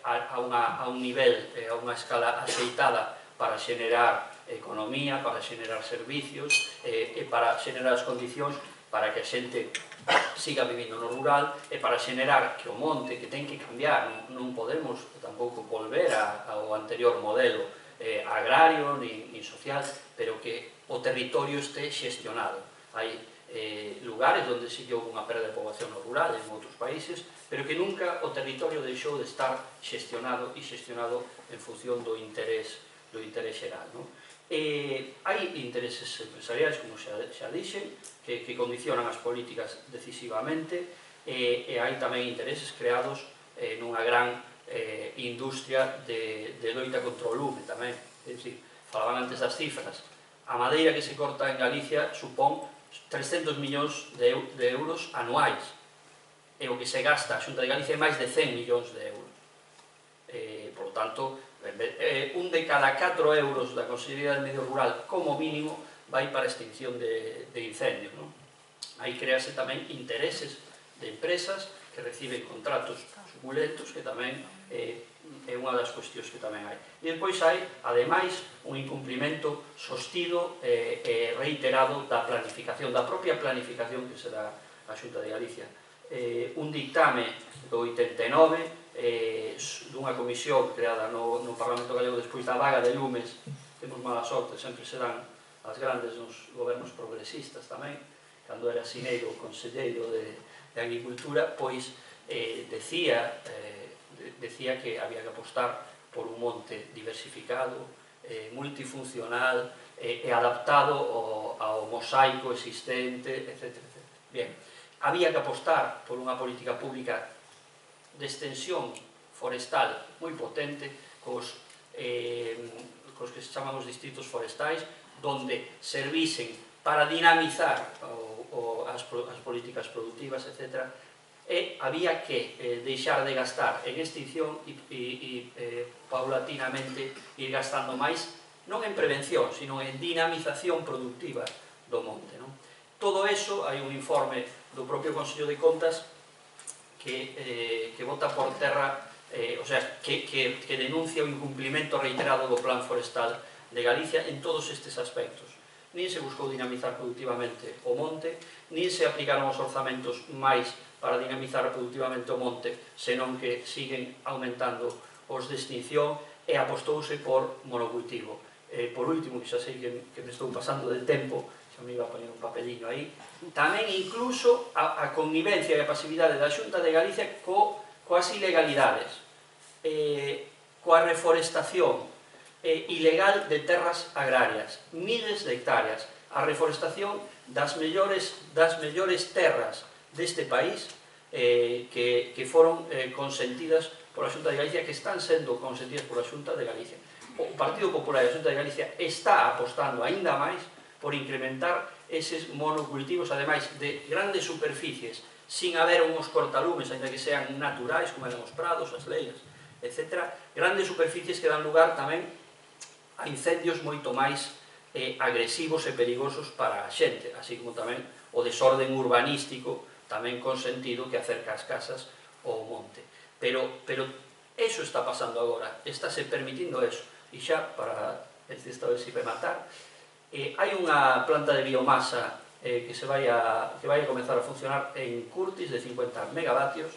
a un nivel, a unha escala aceitada para xenerar economía, para xenerar servicios e para xenerar as condicións para que a xente siga vivindo no rural e para xenerar que o monte, que ten que cambiar, non podemos tampouco volver ao anterior modelo agrario ni social, pero que o territorio este xestionado. Hai lugares onde sí que houve unha perda de poboación no rural en outros países, pero que nunca o territorio deixou de estar xestionado en función do interés xeral. Hai intereses empresariais, como xa dixen, que condicionan as políticas decisivamente, e hai tamén intereses creados nunha gran industria de loita contra o lume tamén. É dicir, falaban antes das cifras, a madeira que se corta en Galicia supón 300 millóns de euros anuais, e o que se gasta a Xunta de Galicia é máis de 100 millóns de euros. Por lo tanto, un de cada 4 euros da Consellería de Medio Rural, como mínimo, vai para a extinción de incendios. Aí crease tamén intereses de empresas que reciben contratos suculentos, que tamén é unha das cuestións que tamén hai. E depois hai, ademais, un incumprimento sostido e reiterado da planificación, da propia planificación que se dá a Xunta de Galicia. Un dictame do 89 dunha comisión creada no Parlamento Galego despois da vaga de lumes. Temos mala sorte, sempre se dan as grandes nos gobernos progresistas tamén. Cando era Sineiro o conselleiro de Agricultura, pois decía que había que apostar por un monte diversificado, multifuncional e adaptado ao mosaico existente, etc. Bien, había que apostar por unha política pública de extensión forestal moi potente, cos que se chaman os distritos forestais, donde servisen para dinamizar as políticas productivas, etc. E había que deixar de gastar en extinción e paulatinamente ir gastando máis, non en prevención, sino en dinamización productiva do monte. Todo eso, hai un informe do propio Consello de Contas que bota por terra, o sea, que denuncia o incumplimento reiterado do plan forestal de Galicia en todos estes aspectos. Nin se buscou dinamizar productivamente o monte, nin se aplicaron os orzamentos máis para dinamizar productivamente o monte, senón que siguen aumentando os de extinción e apostouse por monocultivo. Por último, que xa sei que me estou pasando del tempo, xa me iba a poner un papeliño aí, tamén incluso a connivencia e a pasividade da Xunta de Galicia coas ilegalidades, coa reforestación ilegal de terras agrarias, miles de hectáreas, a reforestación das mellores terras deste país que foron consentidas pola Xunta de Galicia, que están sendo consentidas pola Xunta de Galicia. O Partido Popular e a Xunta de Galicia está apostando aínda máis por incrementar eses monocultivos, ademais de grandes superficies, sin haber unhos cortalumes, ainda que sean naturais, como eran os prados, as leiras, etc. Grandes superficies que dan lugar tamén a incendios moito máis agresivos e perigosos para a xente, así como tamén o desorden urbanístico tamén consentido que acerca as casas ao monte. Pero eso está pasando agora, estáse permitindo eso. E xa, para esta vez si rematar, hai unha planta de biomasa que vai a comenzar a funcionar en Curtis de 50 megavatios,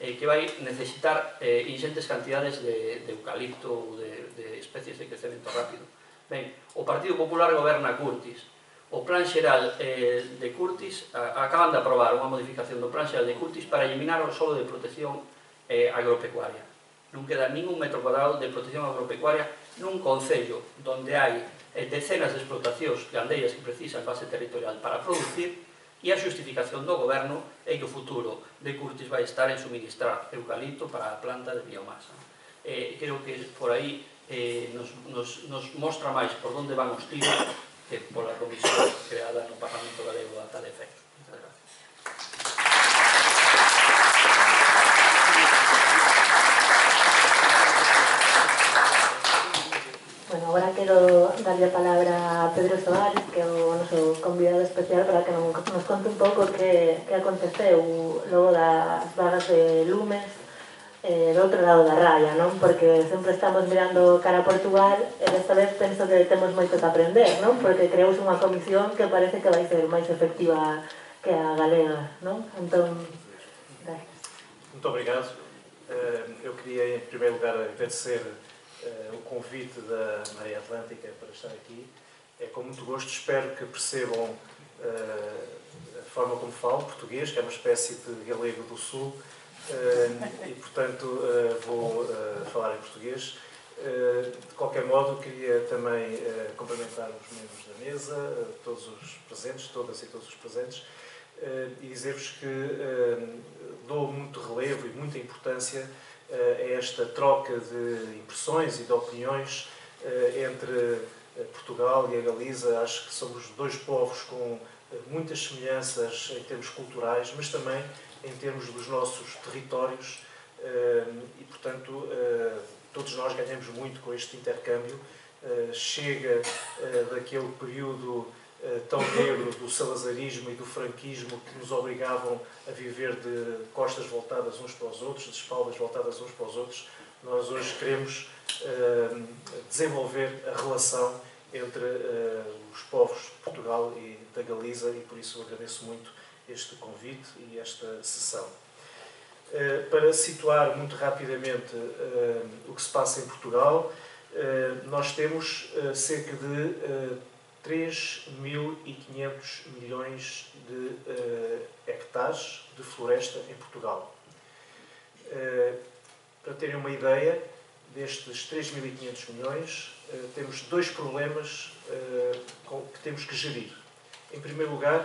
que vai necesitar ingentes cantidades de eucalipto ou de especies de crecemento rápido. Ben, o Partido Popular goberna Curtis. O Plan Xeral de Curtis, acaban de aprobar unha modificación do Plan Xeral de Curtis para eliminar o solo de protección agropecuaria. Non queda ningún metro cuadrado de protección agropecuaria nun concello onde hai decenas de explotacións gandeiras que precisan base territorial para producir, e a xustificación do goberno é que o futuro de Curtis vai estar en suministrar eucalipto para a planta de biomasa. Creo que por aí nos mostra máis por onde van os tiros que pola comisión creada no Parlamento Galego a tal efecto. Muchas gracias. Bueno, agora quero darlle a palabra a Pedro Soares, que é o noso convidado especial, para que nos conte un pouco que aconteceu logo das vagas de lumes do outro lado da raya, non? Porque sempre estamos mirando cara a Portugal e desta vez penso que temos moito que aprender, non? Porque creamos unha comisión que parece que vai ser máis efectiva que a galega, non? Entón, gracias. Muito obrigado. Eu queria, em primeiro lugar, agradecer o convite da Maré Atlântica para estar aqui. É com muito gosto, espero que percebam a forma como falo português, que é uma espécie de galego do Sul, e portanto vou falar em português. De qualquer modo, queria também cumprimentar os membros da mesa, todos os presentes, todas e todos os presentes, e dizer-vos que dou muito relevo e muita importância a esta troca de impressões e de opiniões entre Portugal e a Galiza. Acho que somos dois povos com muitas semelhanças em termos culturais, mas também em termos dos nossos territórios, e portanto todos nós ganhamos muito com este intercâmbio. Chega daquele período tão negro do salazarismo e do franquismo que nos obrigavam a viver de costas voltadas uns para os outros, de espaldas voltadas uns para os outros. Nós hoje queremos desenvolver a relação entre os povos de Portugal e da Galiza, e por isso agradeço muito este convite e esta sessão. Para situar muito rapidamente o que se passa em Portugal, nós temos cerca de 3.500 milhões de hectares de floresta em Portugal. Para terem uma ideia, destes 3.500 milhões, temos dois problemas que temos que gerir. Em primeiro lugar,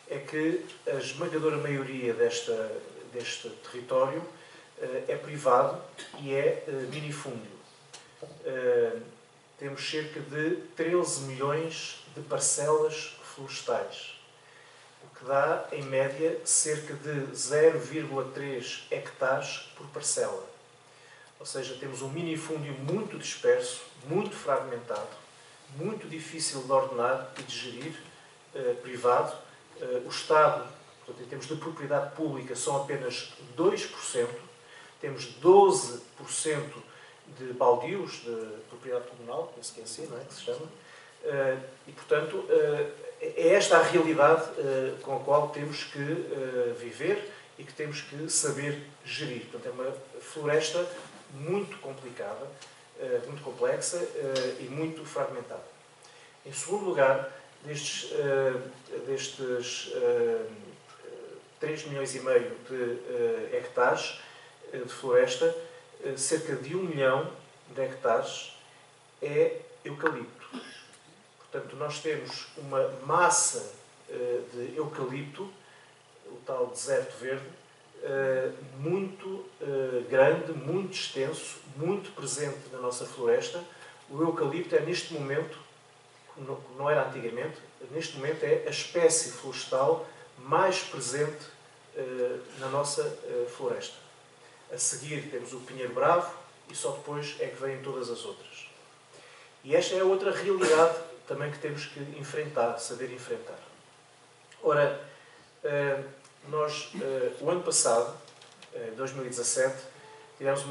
é que a esmagadora maioria deste território é privado e é minifúndio. Temos cerca de 13 milhões de parcelas florestais, o que dá, em média, cerca de 0,3 hectares por parcela. Ou seja, temos um minifúndio muito disperso, muito fragmentado, muito difícil de ordenar e de gerir, privado. O Estado, portanto, em termos de propriedade pública, são apenas 2%. Temos 12% de baldios de propriedade comunal, penso que é assim, não é, que se chama, e, portanto, é esta a realidade com a qual temos que viver e que temos que saber gerir. Portanto, é uma floresta muito complicada, muito complexa e muito fragmentada. Em segundo lugar, destes 3,5 milhões de hectares de floresta, cerca de 1 milhão de hectares é eucalipto. Portanto, nós temos uma massa de eucalipto, o tal deserto verde, muito grande, muito extenso, muito presente na nossa floresta. O eucalipto é, neste momento, não era antigamente, neste momento é a espécie florestal mais presente na nossa floresta. A seguir temos o pinheiro bravo e só depois é que vêm todas as outras. E esta é outra realidade também que temos que enfrentar, saber enfrentar. Ora, nós, o ano passado, 2017, vivemos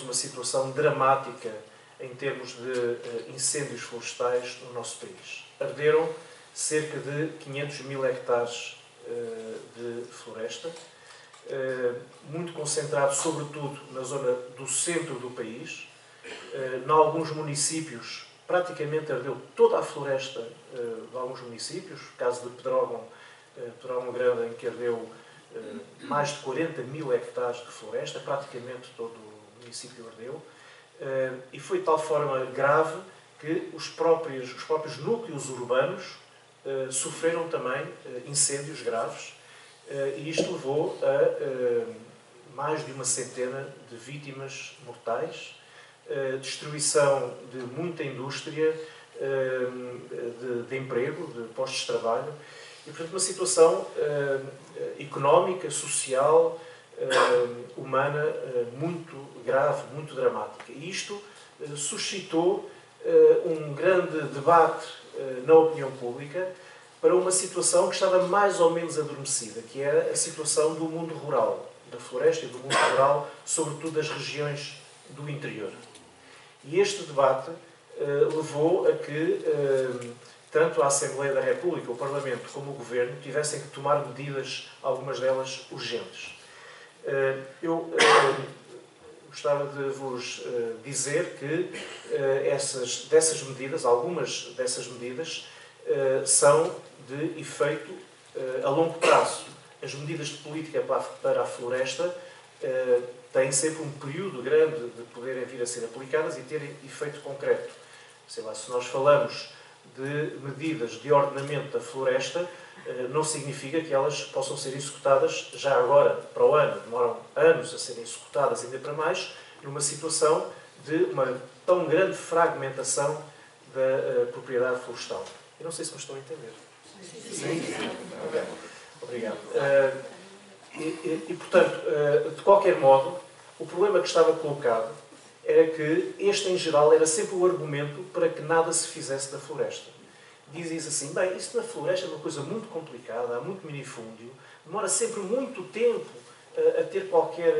uma situação dramática em termos de incêndios florestais no nosso país. Arderam cerca de 500 mil hectares de floresta, muito concentrado, sobretudo, na zona do centro do país. Em alguns municípios, praticamente ardeu toda a floresta de alguns municípios, caso de Pedrógão Grande, em que ardeu mais de 40 mil hectares de floresta, praticamente todo o município ardeu, e foi de tal forma grave que os próprios núcleos urbanos sofreram também incêndios graves, e isto levou a mais de uma centena de vítimas mortais, destruição de muita indústria, de emprego, de postos de trabalho, e, portanto, uma situação económica, social, humana, muito grave, muito dramática. E isto suscitou um grande debate na opinião pública para uma situação que estava mais ou menos adormecida, que era a situação do mundo rural, da floresta e do mundo rural, sobretudo das regiões do interior. E este debate levou a que tanto a Assembleia da República, o Parlamento, como o Governo tivessem que tomar medidas, algumas delas urgentes. Eu gostava de vos dizer que algumas dessas medidas são de efeito a longo prazo. As medidas de política para a floresta têm sempre um período grande de poderem vir a ser aplicadas e terem efeito concreto. Sei lá, se nós falamos de medidas de ordenamento da floresta, não significa que elas possam ser executadas já agora, para o ano. Demoram anos a serem executadas, ainda para mais, numa situação de uma tão grande fragmentação da propriedade florestal. Eu não sei se me estão a entender. Sim? Obrigado. Portanto, de qualquer modo, o problema que estava colocado era que este, em geral, era sempre o argumento para que nada se fizesse da floresta. Dizem-se assim, bem, isso na floresta é uma coisa muito complicada, há muito minifúndio, demora sempre muito tempo a ter qualquer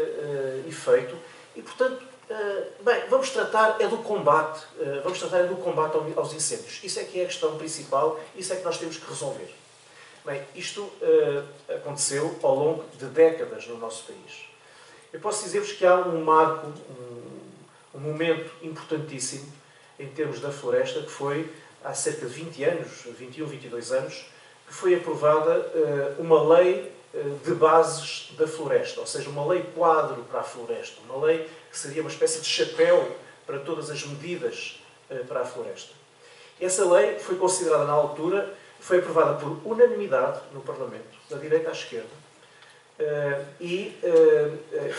efeito e, portanto, bem, vamos tratar do combate aos incêndios. Isso é que é a questão principal, isso é que nós temos que resolver. Bem, isto aconteceu ao longo de décadas no nosso país. Eu posso dizer-vos que há um marco, um momento importantíssimo em termos da floresta, que foi há cerca de 20 anos, 21, 22 anos, que foi aprovada uma lei de bases da floresta, ou seja, uma lei quadro para a floresta, uma lei que seria uma espécie de chapéu para todas as medidas para a floresta. Essa lei foi considerada na altura, foi aprovada por unanimidade no Parlamento, da direita à esquerda, e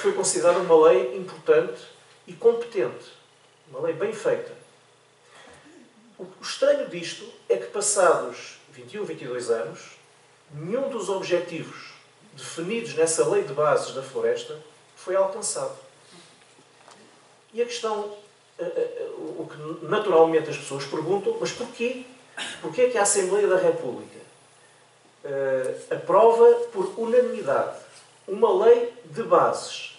foi considerada uma lei importante e competente, uma lei bem feita. O estranho disto é que, passados 21, 22 anos, nenhum dos objetivos definidos nessa lei de bases da floresta foi alcançado. E a questão, o que naturalmente as pessoas perguntam, mas porquê? Porquê é que a Assembleia da República aprova por unanimidade uma lei de bases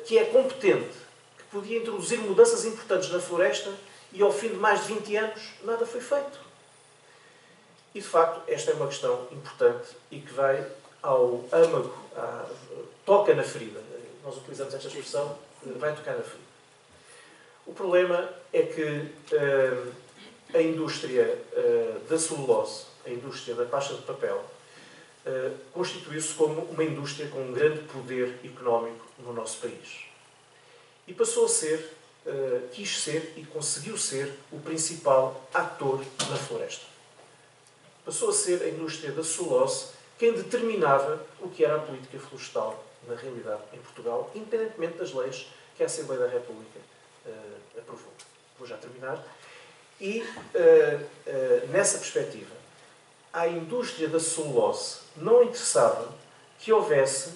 que é competente, que podia introduzir mudanças importantes na floresta e ao fim de mais de 20 anos nada foi feito. E de facto esta é uma questão importante e que vai ao âmago, toca na ferida. Nós utilizamos esta expressão, vai tocar na ferida. O problema é que a indústria da celulose, a indústria da pasta de papel, constituiu-se como uma indústria com um grande poder económico no nosso país. E passou a ser, quis ser e conseguiu ser o principal ator na floresta. Passou a ser a indústria da celulose quem determinava o que era a política florestal, na realidade, em Portugal, independentemente das leis que a Assembleia da República aprovou. Vou já terminar. E, nessa perspectiva, à indústria da celulose não interessava que houvesse,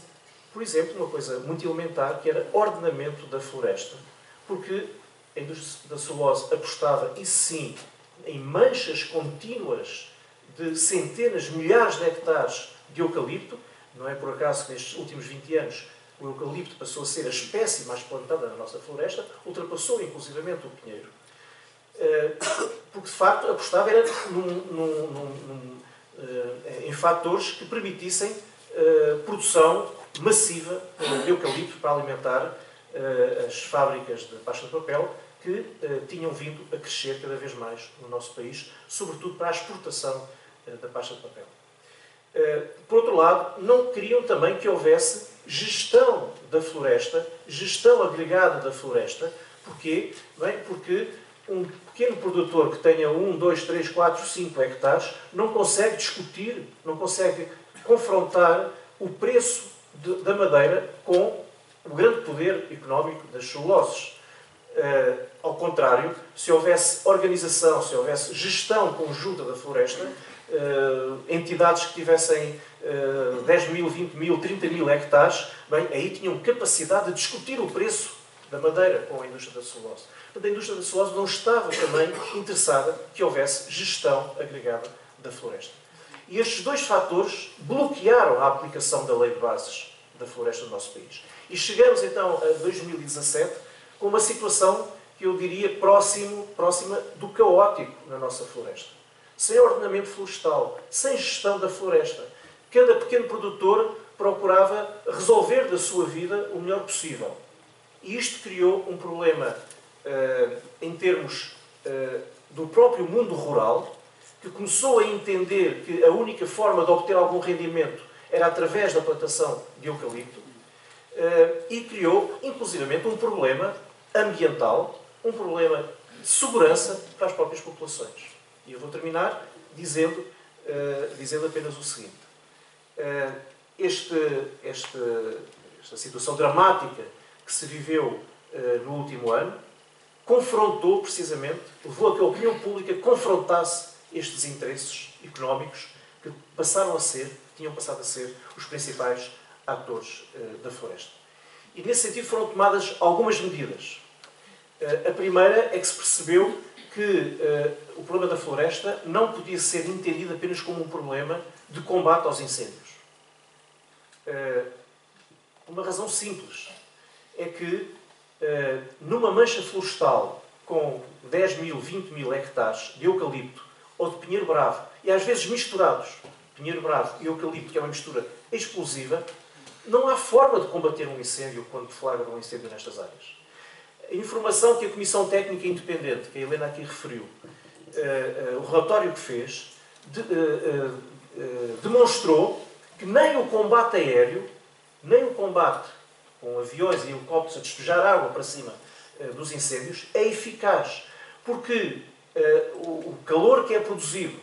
por exemplo, uma coisa muito elementar, que era ordenamento da floresta, porque a indústria da celulose apostava, isso sim, em manchas contínuas de centenas, milhares de hectares de eucalipto. Não é por acaso que nestes últimos 20 anos o eucalipto passou a ser a espécie mais plantada na nossa floresta, ultrapassou inclusivamente o pinheiro. Porque de facto apostava era em fatores que permitissem produção massiva de eucalipto para alimentar as fábricas de pasta de papel que tinham vindo a crescer cada vez mais no nosso país, sobretudo para a exportação da pasta de papel. Por outro lado, não queriam também que houvesse gestão da floresta, gestão agregada da floresta. Porquê? Bem, porque um pequeno produtor que tenha 1, 2, 3, 4, 5 hectares não consegue discutir, não consegue confrontar o preço da madeira com o grande poder económico das celuloses. Ao contrário, se houvesse organização, se houvesse gestão conjunta da floresta, entidades que tivessem 10 mil, 20 mil, 30 mil hectares, bem, aí tinham capacidade de discutir o preço da madeira com a indústria da celulose. Portanto, a indústria da celulose não estava também interessada que houvesse gestão agregada da floresta. E estes dois fatores bloquearam a aplicação da Lei de Bases da Floresta no nosso país. E chegamos então a 2017 com uma situação que eu diria próxima do caótico na nossa floresta. Sem ordenamento florestal, sem gestão da floresta. Cada pequeno produtor procurava resolver da sua vida o melhor possível. E isto criou um problema em termos do próprio mundo rural, que começou a entender que a única forma de obter algum rendimento era através da plantação de eucalipto, e criou, inclusivamente, um problema ambiental, um problema de segurança para as próprias populações. E eu vou terminar dizendo apenas o seguinte. Esta situação dramática que se viveu no último ano confrontou, precisamente, levou a que a opinião pública confrontasse estes interesses económicos que tinham passado a ser os principais atores da floresta. E, nesse sentido, foram tomadas algumas medidas. A primeira é que se percebeu que o problema da floresta não podia ser entendido apenas como um problema de combate aos incêndios. Uma razão simples é que numa mancha florestal com 10 mil, 20 mil hectares de eucalipto ou de pinheiro bravo, e às vezes misturados, pinheiro bravo e eucalipto, que é uma mistura explosiva, não há forma de combater um incêndio quando deflagra um incêndio nestas áreas. A informação que a Comissão Técnica Independente, que a Helena aqui referiu, o relatório que fez, demonstrou que nem o combate aéreo, nem o combate com aviões e helicópteros a despejar água para cima dos incêndios é eficaz. Porque o calor que é produzido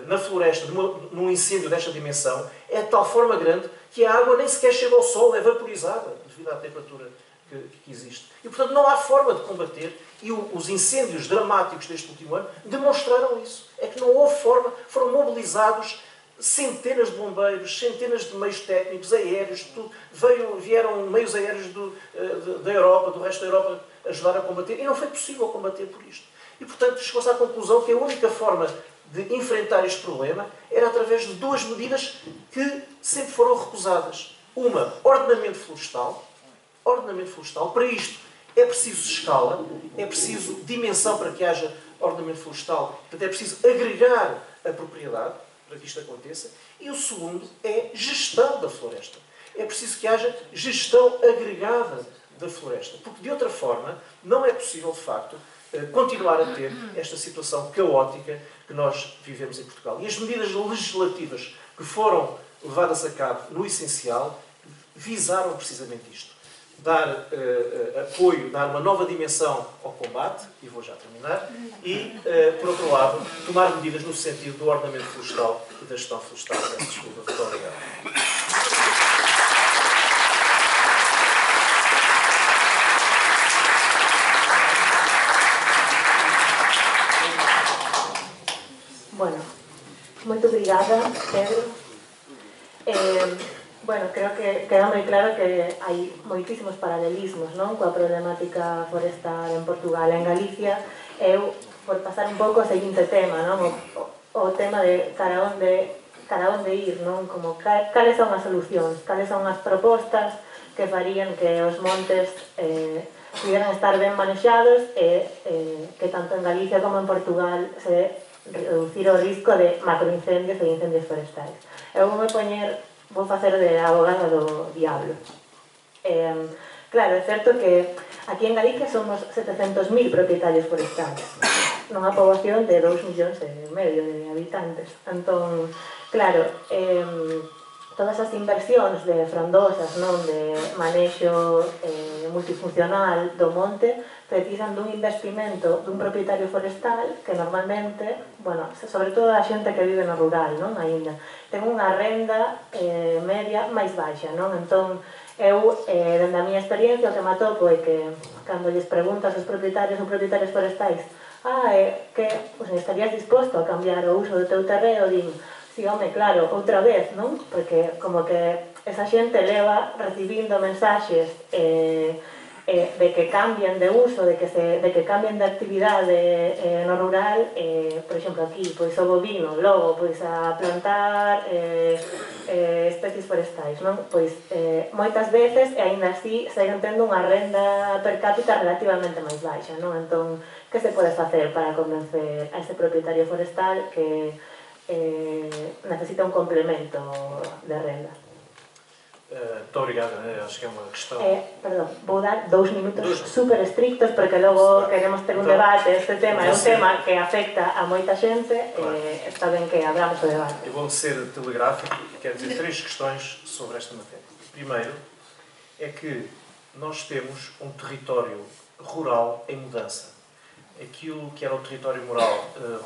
na floresta, num incêndio desta dimensão, é de tal forma grande que a água nem sequer chega ao sol, é vaporizada devido à temperatura que existe. E, portanto, não há forma de combater, e os incêndios dramáticos deste último ano demonstraram isso. É que não houve forma, foram mobilizados centenas de bombeiros, centenas de meios técnicos, aéreos, tudo. Vieram meios aéreos da Europa, do resto da Europa, ajudar a combater, e não foi possível combater por isto. E, portanto, chegou-se à conclusão que a única forma de enfrentar este problema era através de duas medidas que sempre foram recusadas. Uma, ordenamento florestal. Para isto É preciso escala, é preciso dimensão para que haja ordenamento florestal, portanto é preciso agregar a propriedade para que isto aconteça. E o segundo é gestão da floresta. É preciso que haja gestão agregada da floresta, porque de outra forma não é possível, de facto, continuar a ter esta situação caótica que nós vivemos em Portugal. E as medidas legislativas que foram levadas a cabo, no essencial, visaram precisamente isto. Dar apoio, dar uma nova dimensão ao combate, e vou já terminar, e, por outro lado, tomar medidas no sentido do ordenamento florestal e da gestão florestal. Peço desculpa. Muito obrigado. Bueno, moito obrigada, Pedro. Bueno, creo que queda moi claro que hai moitísimos paralelismos, non, coa problemática forestal en Portugal e en Galicia. Eu, por pasar un pouco ao seguinte tema, non, o tema de cara onde ir, non, como cales son as solucións, cales son as propostas que farían que os montes pudieran estar ben manexados e que tanto en Galicia como en Portugal se reducir o risco de macroincendios e incendios forestais. Eu vou facer de abogada do diablo. Claro, é certo que aquí en Galicia somos 700.000 propietarios forestais, nunha poboación de 2,5 millóns de habitantes. Entón, claro, todas as inversións de frondosas, non, de manexo multifuncional do monte, precisan dun investimento dun propietario forestal que normalmente, bueno, sobre todo a xente que vive no rural, non, aínda, ten unha renda media máis baixa, non? Entón, eu, dende a miña experiencia, o que me atopo é que cando lles preguntas aos propietarios ou propietarios forestais que estarías disposto a cambiar o uso do teu terreo, din, si, home, claro, outra vez, non? Porque como que esa xente leva recibindo mensaxes de que cambien de uso, de que cambien de actividade no rural, por exemplo, aquí, pois o bovino, logo, pois a plantar especies forestais, non? Pois moitas veces, e aínda así, seguen tendo unha renda per cápita relativamente máis baixa, non? Entón, que se pode facer para convencer a ese propietario forestal que necesita un complemento de renda? Muito obrigado, acho que é uma questão... Perdón, vou dar 2 minutos super estrictos porque logo queremos ter un debate. Este tema é un tema que afecta a moita xente e está ben que abramos o debate. Eu vou ser telegráfico e quero dizer 3 questões sobre esta matéria. Primeiro, é que nós temos um território rural em mudança. Aquilo que era o território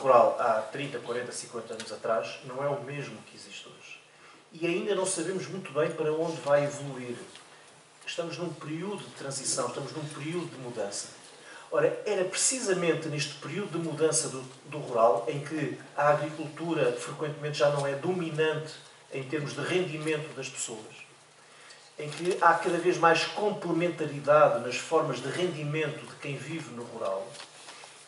rural há 30, 40, 50 anos atrás não é o mesmo que existe hoje. E ainda não sabemos muito bem para onde vai evoluir. Estamos num período de transição, estamos num período de mudança. Ora, era precisamente neste período de mudança do rural, em que a agricultura frequentemente já não é dominante em termos de rendimento das pessoas, em que há cada vez mais complementaridade nas formas de rendimento de quem vive no rural.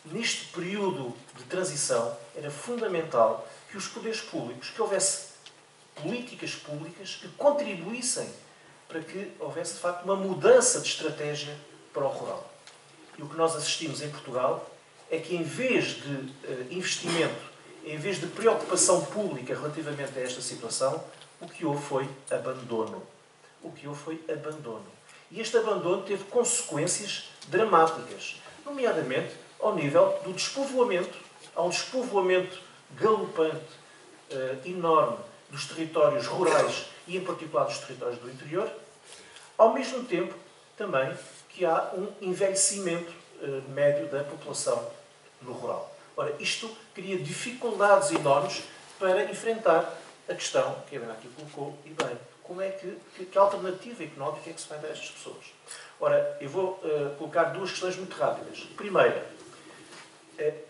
Neste período de transição, era fundamental que os poderes públicos, que houvesse políticas públicas que contribuíssem para que houvesse, de facto, uma mudança de estratégia para o rural. E o que nós assistimos em Portugal é que, em vez de investimento, em vez de preocupação pública relativamente a esta situação, o que houve foi abandono. E este abandono teve consequências dramáticas, nomeadamente ao nível do despovoamento. Há um despovoamento galopante, enorme, dos territórios rurais e, em particular, dos territórios do interior, ao mesmo tempo, também, que há um envelhecimento médio da população no rural. Ora, isto cria dificuldades enormes para enfrentar a questão que a Helena aqui colocou, e bem, como é que alternativa económica é que se vai dar a estas pessoas? Ora, eu vou colocar 2 questões muito rápidas. Primeira,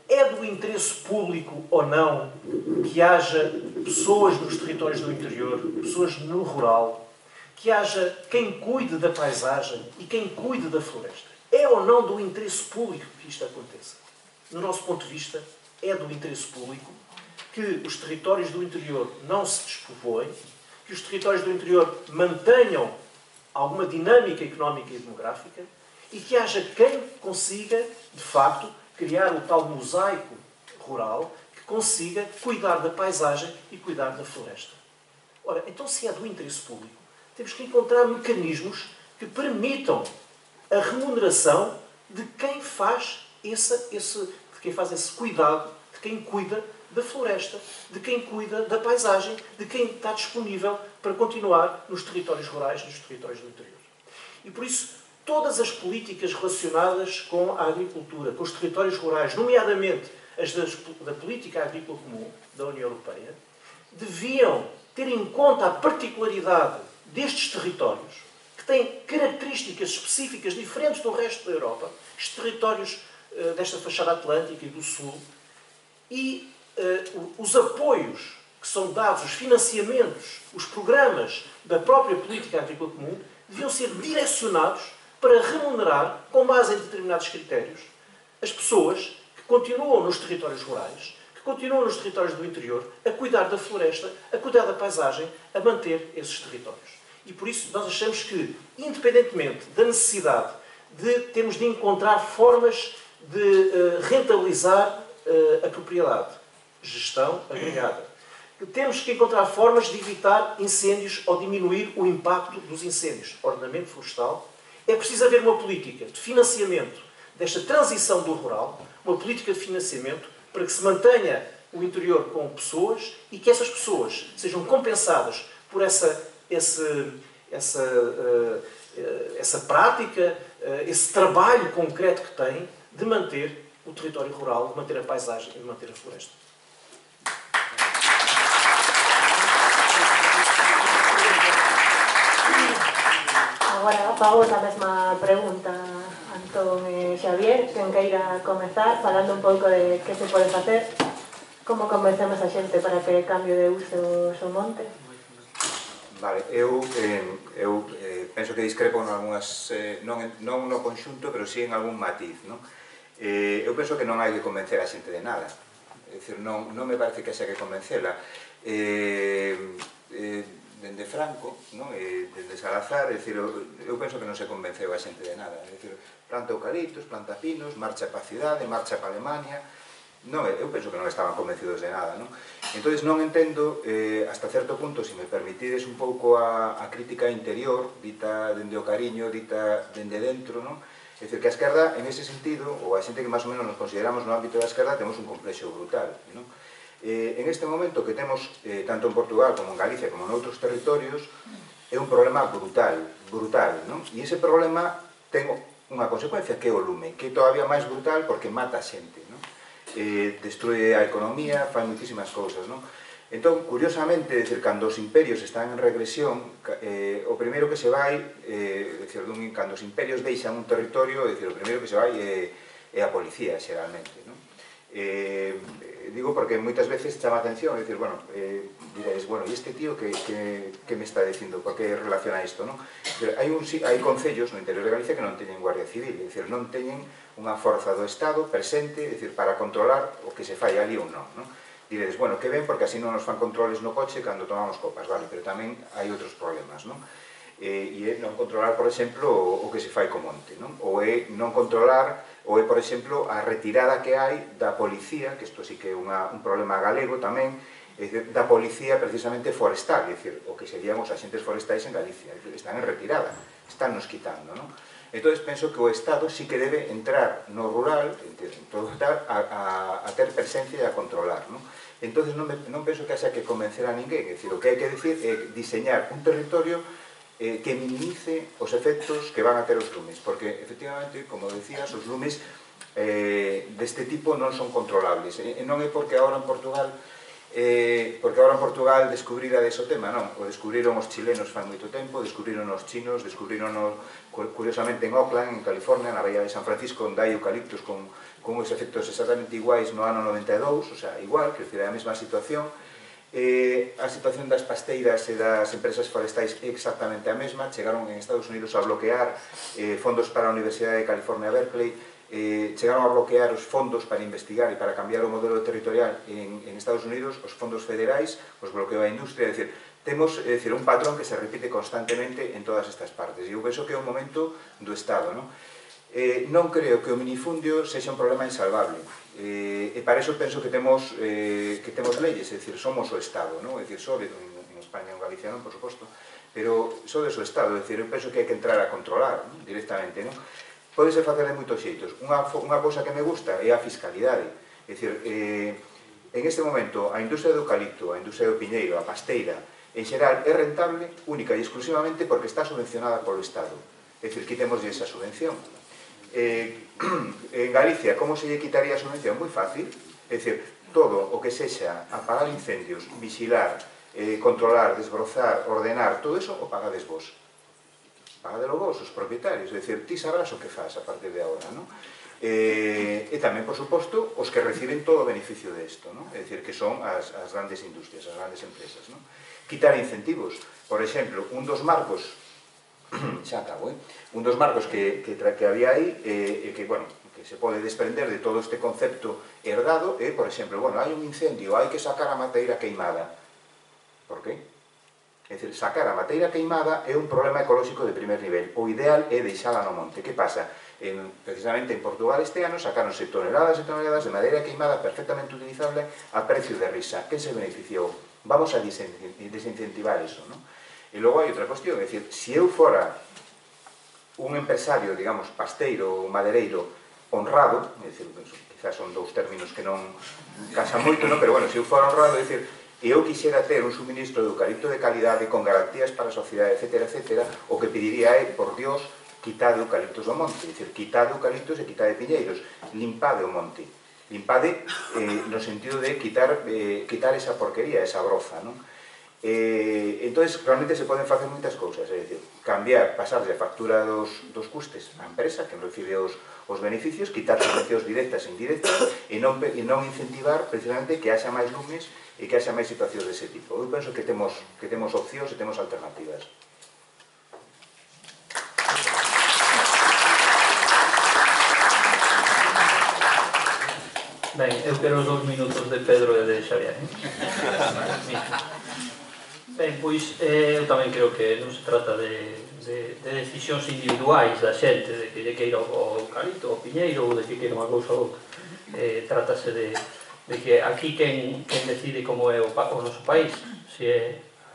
é do interesse público ou não que haja pessoas nos territórios do interior, pessoas no rural, que haja quem cuide da paisagem e quem cuide da floresta? É ou não do interesse público que isto aconteça? No nosso ponto de vista, é do interesse público que os territórios do interior não se despovoem, que os territórios do interior mantenham alguma dinâmica económica e demográfica e que haja quem consiga, de facto, criar o tal mosaico rural que consiga cuidar da paisagem e cuidar da floresta. Ora, então se é do interesse público, temos que encontrar mecanismos que permitam a remuneração de quem faz esse cuidado, de quem cuida da floresta, de quem cuida da paisagem, de quem está disponível para continuar nos territórios rurais, nos territórios do interior. E por isso, todas as políticas relacionadas com a agricultura, com os territórios rurais, nomeadamente as da política agrícola comum da União Europeia, deviam ter em conta a particularidade destes territórios, que têm características específicas diferentes do resto da Europa, estes territórios desta fachada atlântica e do sul, e os apoios que são dados, os financiamentos, os programas da própria política agrícola comum, deviam ser direcionados para remunerar, com base em determinados critérios, as pessoas que continuam nos territórios rurais, que continuam nos territórios do interior, a cuidar da floresta, a cuidar da paisagem, a manter esses territórios. E por isso nós achamos que, independentemente da necessidade de termos de encontrar formas de rentabilizar a propriedade, gestão agregada, temos que encontrar formas de evitar incêndios ou diminuir o impacto dos incêndios. Ordenamento florestal. É preciso haver uma política de financiamento desta transição do rural, uma política de financiamento para que se mantenha o interior com pessoas e que essas pessoas sejam compensadas por essa prática, esse trabalho concreto que têm de manter o território rural, de manter a paisagem e de manter a floresta. Agora fago a mesma pregunta a Antón e Xavier, quen queira comezar falando un pouco de que se pode facer, como convencemos a xente para que cambie de uso o monte. Vale, eu penso que discrepo en algunhas, non no conxunto, pero sí en algún matiz, non? Eu penso que non hai que convencer a xente de nada, é dicir, non me parece que xa que convencela. Dende Franco, dende Salazar, é dicir, eu penso que non se convenceu a xente de nada, é dicir, planta eucaliptos, planta pinos, marcha para a cidade, marcha para Alemania. Non, eu penso que non estaban convencidos de nada, non? Entón non entendo, hasta certo punto, se me permitides un pouco a crítica interior, dita dende o cariño, dita dende dentro, non? É dicir, que a esquerda, en ese sentido, ou a xente que máis ou menos nos consideramos no ámbito da esquerda, temos un complexo brutal, non? En este momento que temos, tanto en Portugal como en Galicia, como en outros territorios, é un problema brutal, non? E ese problema ten unha consecuencia que é o lume, que é todavía máis brutal porque mata a xente, non? Destrue a economía, fai muchísimas cousas, non? Entón, curiosamente, decir, cando os imperios están en regresión, o primeiro que se vai, decir, cando os imperios deixan un territorio, decir, o primeiro que se vai é a policía, xeralmente, non? Digo porque moitas veces chama a atención, é dicir, bueno, diréis, bueno, e este tío que me está dicindo, por que relaciona isto, non? Hai concellos no interior de Galicia que non teñen Guardia Civil, é dicir, non teñen unha forza do Estado presente, é dicir, para controlar o que se fai ali ou non, non? Diredes, bueno, que ben, porque así non nos fan controles no coche cando tomamos copas, vale, pero tamén hai outros problemas, non? E é non controlar, por exemplo, o que se fai co monte, non? Ou é non controlar, ou é, por exemplo, a retirada que hai da policía, que isto sí que é un problema galego tamén, da policía precisamente forestal, é dicir, o que serían os agentes forestais en Galicia, están en retirada, están nos quitando, non? Entón, penso que o Estado sí que debe entrar no rural, a ter presencia e a controlar, non? Entón, non penso que haxa que convencer a ninguén, é dicir, o que hai que dicir é diseñar un territorio que minimice os efectos que van a ter os lumes, porque, efectivamente, como decías, os lumes deste tipo non son controlables, e non é porque agora en Portugal descubrirades o tema, non, o descubriron os chilenos fai moito tempo, descubriron os chinos, descubriron curiosamente en Oakland, en California, na bahía de San Francisco, onde hai eucaliptos con uns efectos exactamente iguais no ano 92, o sea, igual, que é a mesma situación. A situación das pasteiras e das empresas forestais é exactamente a mesma. Chegaron en Estados Unidos a bloquear fondos para a Universidade de California, Berkeley, chegaron a bloquear os fondos para investigar e para cambiar o modelo territorial en Estados Unidos, os fondos federais, os bloqueou a industria, é dicir, temos un patrón que se repite constantemente en todas estas partes, e eu penso que é un momento do Estado, non? Non creo que o minifundio sexa un problema insalvable. E para iso penso que temos leyes, é dicir, somos o Estado, non? É dicir, sobre, en España e en Galicia non, por suposto, pero sobre o Estado, é dicir, eu penso que hai que entrar a controlar, non? Directamente, non? Pódese facer de moitos xeitos. Unha cousa que me gusta é a fiscalidade. É dicir, en este momento, a industria do eucalipto, a industria do piñeiro, a pasteira, en xeral, é rentable única e exclusivamente porque está subvencionada polo Estado. É dicir, quitémoslle esa subvención. En Galicia, como se lle quitaría a subvención? Moi fácil. É dicir, todo o que sexa apagar incendios, vigilar, controlar, desbrozar, ordenar, todo eso o pagades vos. Pagadelo vos, os propietarios. É dicir, ti sabrás o que faz a partir de agora, non? E tamén, por suposto, os que reciben todo o beneficio de isto, non? É dicir, que son as grandes industrias, as grandes empresas, non? Quitar incentivos. Por exemplo, un dos marcos xa acabo, un dos marcos que había aí que, bueno, que se pode desprender de todo este concepto herdado é, por exemplo, bueno, hai un incendio, hai que sacar a mateira queimada. Por qué? É dicir, sacar a mateira queimada é un problema ecolóxico de primer nivel. O ideal é deixala no monte. Que pasa? Precisamente en Portugal este ano sacáronse toneladas e toneladas de madeira queimada perfectamente utilizable a precio de risa. Quen se beneficiou? Vamos a desincentivar iso, non? E logo hai outra cuestión, é dicir, se eu fora un empresario, digamos, pasteiro ou madereiro honrado, é dicir, quizás son dous términos que non casan moito, non? Pero bueno, se eu fora honrado, é dicir, e eu quixera ter un suministro de eucalipto de calidade con garantías para a sociedade, etc., etc., o que pediría é, por Dios, quitade eucaliptos do monte, é dicir, quitade eucaliptos e quitade piñeiros, limpade o monte, limpade no sentido de quitar esa porquería, esa broza, non? Entonces, realmente se poden facer moitas cousas, é dicir, cambiar, pasarle a factura dos custes á empresa, que recibe os beneficios, quitar subvencións directas e indirectas, e non incentivar precisamente que haxa máis lumes e que haxa máis situacións dese tipo. Eu penso que temos opcións e temos alternativas. Ben, eu quero os 2 minutos de Pedro e de Xavier. Ben, pois eu tamén creo que non se trata de decisións individuais da xente, de que lle queira o eucalipto, o piñeiro, ou de que queira unha cousa ou outra. Trátase de que aquí quen decide como é o noso país, se é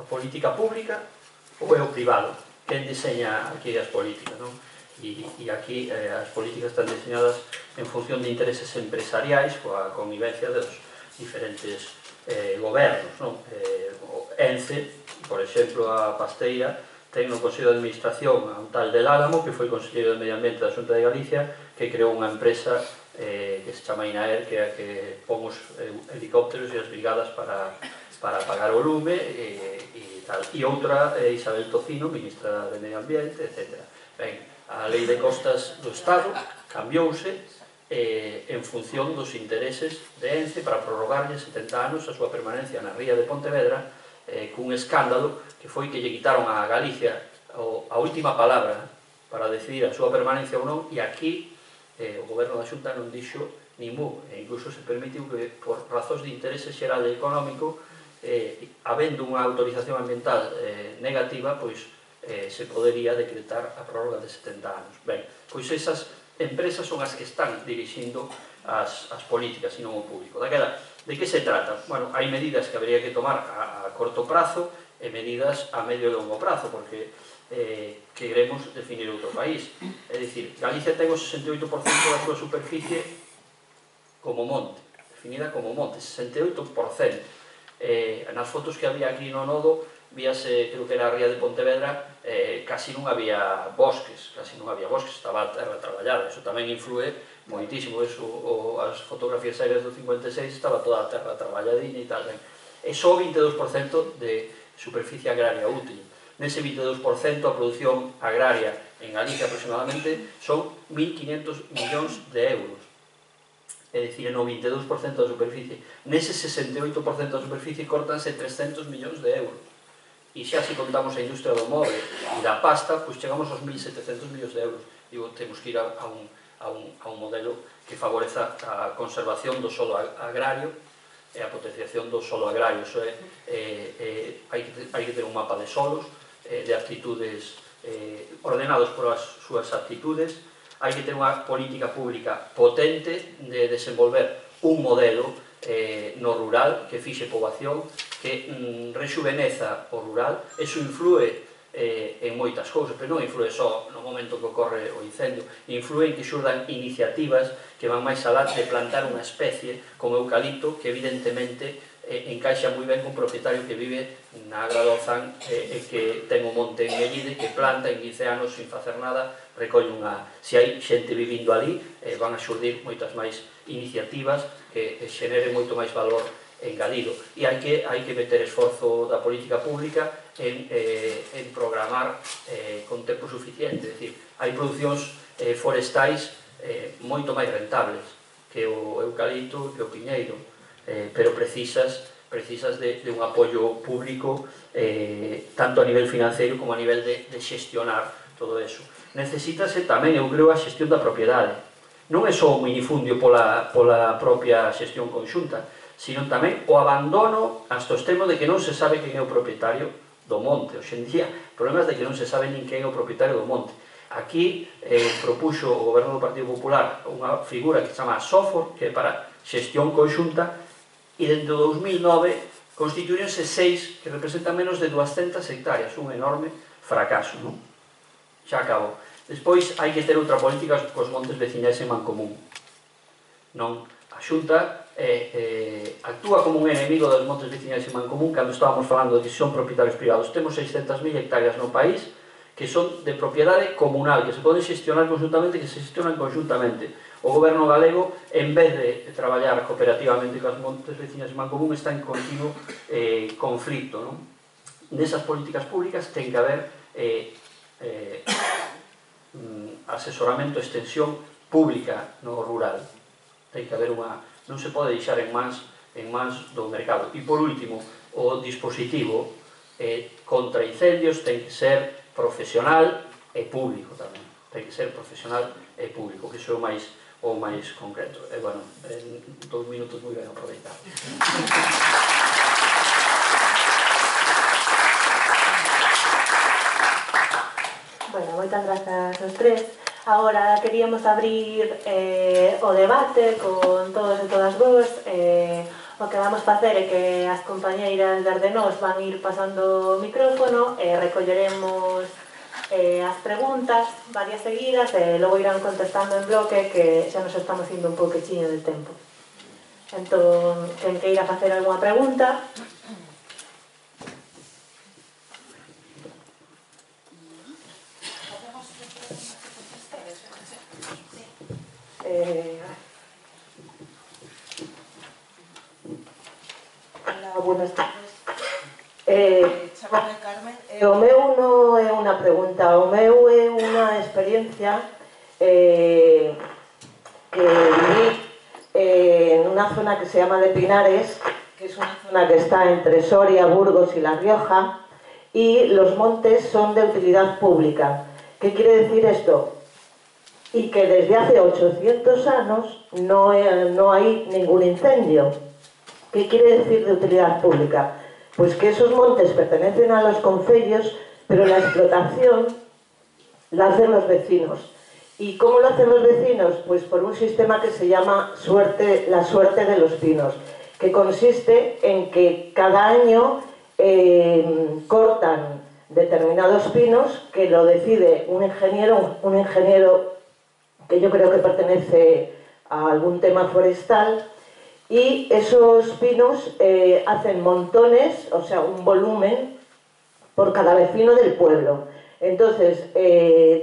a política pública ou é o privado, quen diseña aquí as políticas, non? E aquí as políticas están diseñadas en función de intereses empresariais coa convivencia dos diferentes gobernos, non? ENCE, por exemplo, a Pasteira ten no Consello de Administración a un tal del Álamo, que foi Conselleiro de Medio Ambiente da Xunta de Galicia, que creou unha empresa que se chama INAER, que é a que pon os helicópteros e as brigadas para apagar o lume e tal. E outra é Isabel Tocino, ministra de Medio Ambiente, etc. Ben, a lei de costas do Estado cambiouse en función dos intereses de ENCE para prorrogarlle 70 anos a súa permanencia na ría de Pontevedra, cun escándalo que foi que lle quitaron a Galicia a última palabra para decidir a súa permanencia ou non, e aquí o goberno da Xunta non dixo nin mu, e incluso se permitiu que por razóns de interese xeral e económico, habendo unha autorización ambiental negativa, pois se podería decretar a prórroga de 70 anos. Ben, pois esas empresas son as que están dirixindo as políticas e non o público. Daquela, de que se trata? Bueno, hai medidas que habría que tomar a corto prazo e medidas a medio e longo prazo, porque queremos definir outro país. É dicir, Galicia ten o 68% da súa superficie como monte, definida como monte, 68%. Nas fotos que había aquí no nodo, víase, creo que era a ría de Pontevedra, casi non había bosques, estaba a terra traballada. Iso tamén influe moitísimo, as fotografías aéreas do 56 estaba toda a terra traballadinha e tal. E só 22% de superficie agraria útil. Nese 22% a produción agraria en Galicia aproximadamente son 1.500 millóns de euros. É dicir, no 22% da superficie. Nese 68% da superficie cortanse 300 millóns de euros. E xa se contamos a industria do móvel e da pasta, pois chegamos aos 1.700 millóns de euros. Digo, temos que ir a un modelo que favoreza a conservación do solo agrario e a potenciación do solo agrario. Iso hai que ter un mapa de solos, de aptitudes ordenados por as súas aptitudes. hai que ter unha política pública potente de desenvolver un modelo no rural que fixe poboación, que rexuveneza o rural. Eso influe en moitas cousas, pero non influe só no momento que ocorre o incendio, influe en que xurdan iniciativas que van máis alá de plantar unha especie como eucalipto, que evidentemente encaixa moi ben con un propietario que vive na Agra do Orzán e que ten o monte en Mellide, que planta en 15 anos sin facer nada, recolle unha... Se hai xente vivindo ali, van a xurdir moitas máis iniciativas que xeneren moito máis valor engadido. E hai que meter esforzo da política pública en programar con tempo suficiente. É dicir, hai producións forestais moito máis rentables que o eucalipto, que o piñeiro, pero precisas de un apoio público tanto a nivel financeiro como a nivel de xestionar todo eso. Necesítase tamén, eu creo, a xestión da propiedade. Non é só o minifundio pola propia xestión conxunta, sino tamén o abandono hasta o extremo de que non se sabe quen é o propietario do monte. Hoxe en día, problemas de que non se sabe nin quen é o propietario do monte. Aquí propuxo o goberno do Partido Popular unha figura que se chama SOFOR, que é para xestión conxunta, e dentro do 2009 constituíronse 6 que representan menos de 200 hectáreas, un enorme fracaso, non? Xa acabou. Despois hai que ter outra política cos montes veciñais en Mancomún. Non? A Xunta actúa como un enemigo dos montes veciñais en Mancomún cando estábamos falando de que son propietarios privados. Temos 600.000 hectáreas no país que son de propiedade comunal, que se poden xestionar conjuntamente, que se xestionan conjuntamente. O goberno galego, en vez de traballar cooperativamente cos montes veciñais en Mancomún, está en continuo conflicto, non? Nesas políticas públicas ten que haber asesoramento, extensión pública no rural. Ten que haber unha... non se pode deixar en mans do mercado. E por último, o dispositivo contra incendios ten que ser profesional e público tamén. Ten que ser profesional e público, que iso é o máis concreto. E, bueno, en 2 minutos moi ben aproveitados. Bueno, moitas grazas aos tres. Agora queríamos abrir o debate con todos e todas vos. O que vamos facer é que as compañeiras de nós van ir pasando o micrófono e recolleremos as preguntas varias seguidas e logo irán contestando en bloque, que xa nos estamos indo un pouquinho de tempo. Entón, quen queira facer algunha pregunta? Hola, buenas tardes. Chamame Carmen. O meu non é unha pregunta, o meu é unha experiencia que viví en unha zona que se llama de Pinares, que es una zona que está entre Soria, Burgos y La Rioja, y los montes son de utilidad pública. ¿Qué quiere decir esto? Y que desde hace 800 años no hay ningún incendio. ¿Qué quiere decir de utilidad pública? Pues que esos montes pertenecen a los concellos, pero la explotación la hacen los vecinos. ¿Y cómo lo hacen los vecinos? Pues por un sistema que se llama la suerte de los pinos, que consiste en que cada año cortan determinados pinos, que lo decide un ingeniero que yo creo que pertenece a algún tema forestal, y esos pinos hacen montones, o sea, un volumen por cada vecino del pueblo. Entonces,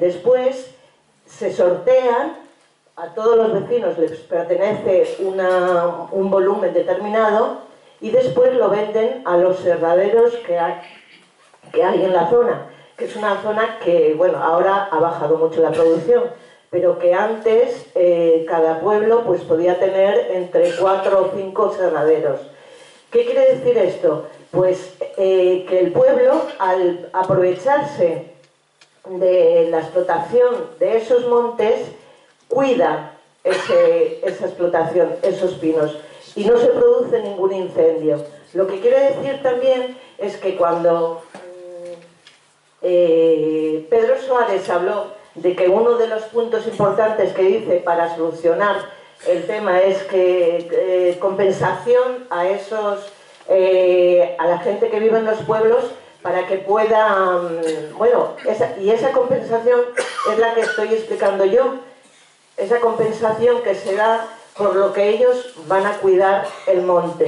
después se sortean, a todos los vecinos les pertenece un volumen determinado, y después lo venden a los serraderos que hay en la zona, que es una zona que, bueno, ahora ha bajado mucho la producción, pero que antes cada pueblo pues podía tener entre 4 o 5 serraderos. ¿Qué quiere decir esto? Pues que el pueblo, al aprovecharse de la explotación de esos montes, cuida esa explotación, esos pinos, y no se produce ningún incendio. Lo que quiere decir también es que cuando Pedro Suárez habló de que uno de los puntos importantes que dice para solucionar el tema es que compensación a la gente que vive en los pueblos para que puedan, bueno, y esa compensación es la que estoy explicando yo, esa compensación que se da por lo que ellos van a cuidar el monte.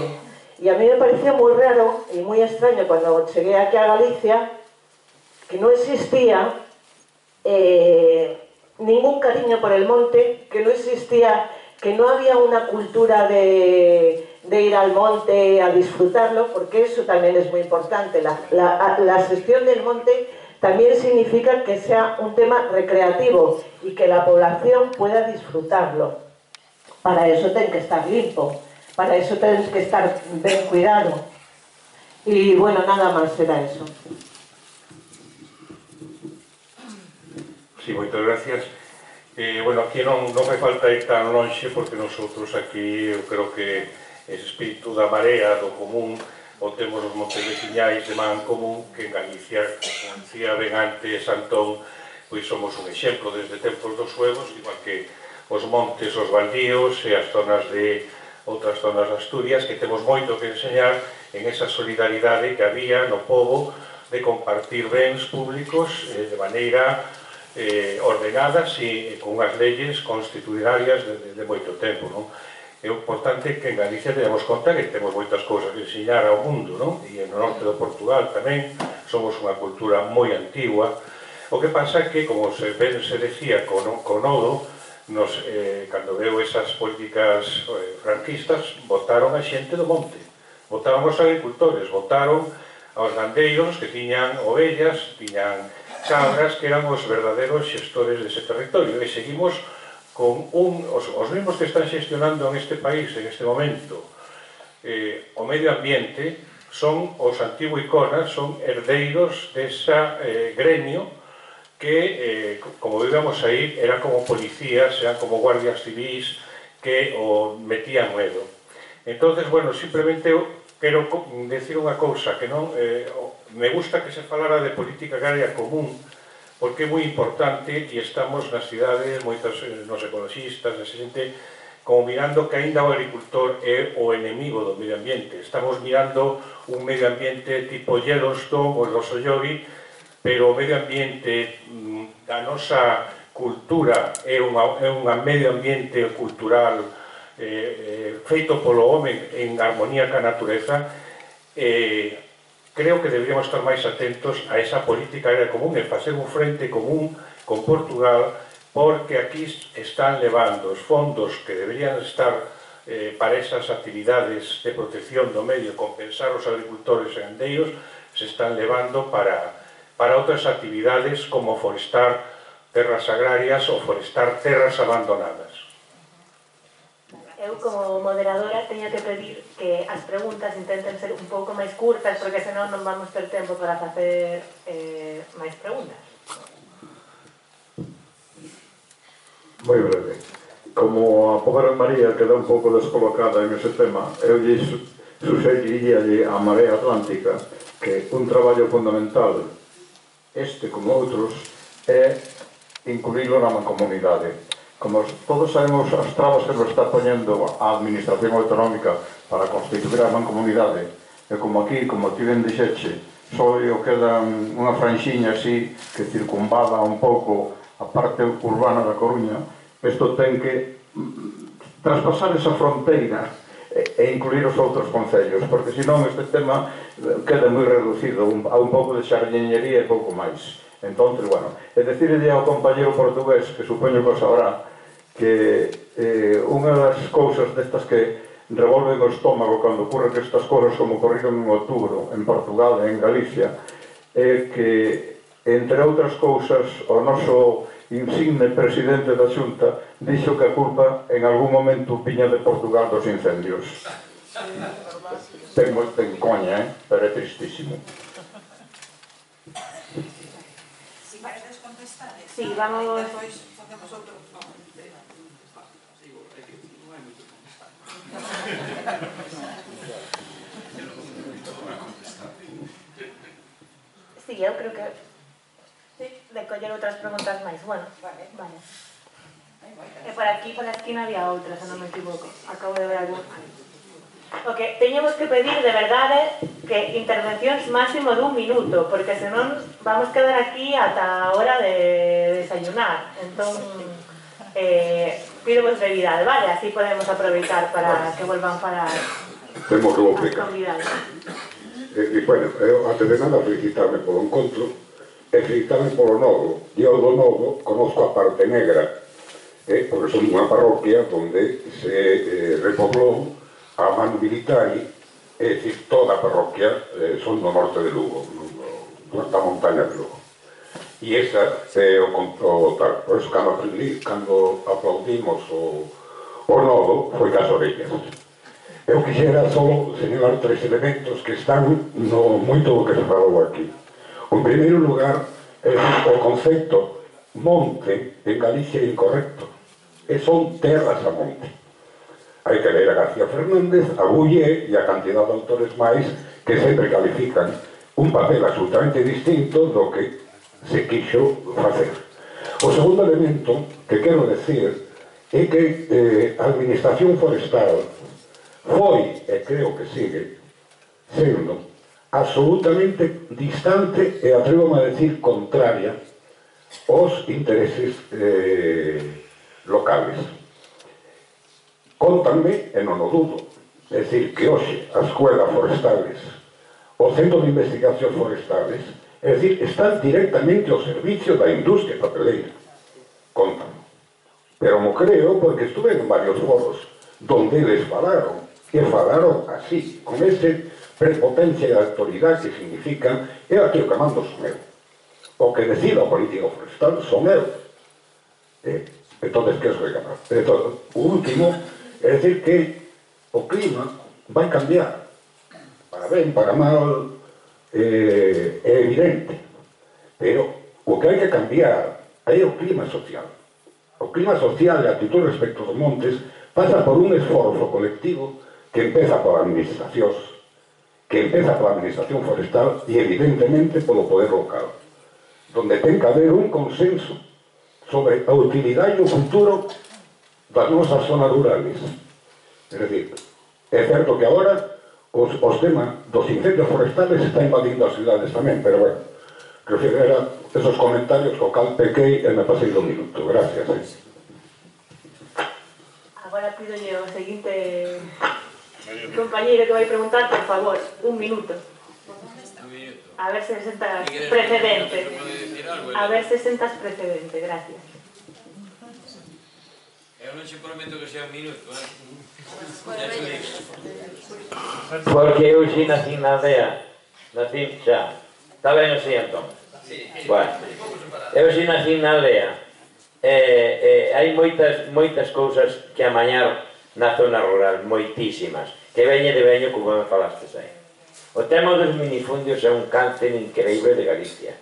Y a mí me pareció muy raro y muy extraño cuando llegué aquí a Galicia que no existía ningún cariño por el monte, que no existía, que no había una cultura de ir al monte a disfrutarlo, porque eso también es muy importante. La gestión del monte también significa que sea un tema recreativo y que la población pueda disfrutarlo. Para eso ten que estar limpio, para eso ten que estar bien cuidado. Y bueno, nada máis será eso. Sí, moitas gracias. Bueno, aquí non me falta ir tan lonxe, porque nosotros aquí, eu creo que ese espírito da marea, do común, o temos os montes veciñais de man común, que en Galicia, como decía ben antes Antón, pois somos un exemplo desde tempos dos suevos, igual que os montes, os baldíos e as zonas de outras zonas de Asturias, que temos moito que enseñar en esa solidaridade que había no pobo de compartir bens públicos de maneira ordenadas e con unhas leyes constitucionarias de moito tempo, non? É importante que en Galicia tenemos conta que temos moitas cousas que enseñar ao mundo, non? E no norte de Portugal tamén somos unha cultura moi antigua. O que pasa é que, como se decía con Nodo, cando veo esas políticas franquistas, votaron a xente do monte, votaron os agricultores, votaron aos gandeiros que tiñan ovellas, tiñan cabras, que eran os verdaderos xestores dese territorio, e seguimos con os mesmos que están xestionando en este país en este momento o medio ambiente, son os antiboiconas, son herdeiros desa gremio que, como vivamos aí, eran como policías, eran como guardias civis que o metían medo. Entonces, bueno, simplemente quero decir unha cousa, que non me gusta que se falara de política agraria común, porque é moi importante e estamos nas cidades, moitos nos ecologistas, esa xente, como mirando que ainda o agricultor é o enemigo do medio ambiente. Estamos mirando un medio ambiente tipo Yellowstone ou Losoyogi, pero o medio ambiente da nosa cultura é un medio ambiente cultural feito polo home en armonía ca natureza. Creo que deberíamos estar máis atentos a esa política agraria común e facer un frente común con Portugal, porque aquí están levando os fondos que deberían estar para esas actividades de protección do medio, compensar os agricultores e gandeiros, se están levando para outras actividades como forestar terras agrarias ou forestar terras abandonadas. Eu, como moderadora, teño que pedir que as preguntas intenten ser un pouco máis curtas, porque senón non vamos ter tempo para facer máis preguntas. Moi breve. Como a pobre María queda un pouco descolocada en ese tema, eu lle suxeriríalle a Marea Atlántica que un traballo fundamental, este como outros, é incluílo na mancomunidade. Como todos sabemos as trabas que nos está poñendo a administración autonómica para constituir a mancomunidade, e como aquí, como ti ben dixeche, só quedan unha franxiña así que circunvala un pouco a parte urbana da Coruña, isto ten que traspasar esa fronteira e incluir os outros concellos, porque senón este tema queda moi reducido a un pouco de xardiñería e pouco máis. Entón, bueno, é dicirlle ao compañero portugués, que supoño que o sabrá, que unha das cousas destas que revolven o estómago cando ocurren estas cousas como ocurriron en outubro en Portugal e en Galicia é que, entre outras cousas, o noso insigne presidente da Xunta dixo que a culpa en algún momento viña de Portugal dos incendios. Ten coña, pero é tristísimo. Si queredes contestar, sí, vamos. Depois facemos outro. Sí, eu creo que sí, de coller outras preguntas máis. Bueno, vale. E por aquí, por a esquina, había outra, se non me equivoco. Acabo de ver algún. O que teñemos que pedir, de verdade, que intervencións máximo dun minuto, porque senón vamos quedar aquí ata a hora de desayunar. Entón, pido vos brevidade, vale? Así podemos aproveitar para que volvan para Temos que as explicar. convidadas. Bueno, eu, antes de nada, felicitarme polo encontro e felicitarme polo nodo. Eu do nodo conozco a parte negra, porque son unha parroquia onde se repoblou a mano militar, é dicir, toda a parroquia son do norte de Lugo, da montaña de Lugo. E esa é o tal. Por eso, cando aplaudimos o nodo, foi cas orellas. Eu quixera só señalar 3 elementos que están no moito do que se falou aquí. En primeiro lugar, o concepto monte en Galicia é incorrecto. Son terras a monte. Hai que ler a García Fernández, a Bulle e a cantidad de autores máis que sempre califican un papel absolutamente distinto do que se quixo facer. O segundo elemento que quero decir é que a administración forestal foi, e creo que sigue sendo, absolutamente distante e atrevo a decir contraria aos intereses locales. Contanme, e non o dudo, é dicir, que hoxe a Escuela Forestales, o Centro de Investigacións Forestales, é dicir, están directamente ao servicio da industria papeleira. Contanme. Pero mo creo porque estuve en varios foros donde eles falaron, e falaron así, con ese prepotencia e autoridade que significa é aquí o que mando son eu. O que decida a política forestal son eu. Entón, que es reclamar? O último, é dicir que o clima vai cambiar. Para ben, para mal, é evidente. Pero o que hai que cambiar é o clima social. O clima social e a actitud respecto dos montes pasa por un esforzo colectivo que empeza pola administración, forestal e evidentemente polo poder local, donde ten que haber un consenso sobre a utilidade e o futuro das nosas zonas rurales. É dicir, é certo que agora os temas dos incendios forestales está invadindo as cidades tamén, pero bueno, prefiero esos comentarios co cal pequei e me pasei do minuto. Gracias. Agora pidolle o seguinte compañeiro que vai preguntar, por favor, un minuto. A ver se sentas precedente. A ver se sentas precedente, gracias. Eu non xe prometo que sea un minuto, Porque eu xe nací na aldea, nací xa. Está ben así, entón? Bueno, eu xe nací na aldea. Hai moitas cousas que amañar na zona rural, moitísimas, que veñe de veño como me falastes aí. O tema dos minifundios é un cáncer increíble de Galicia.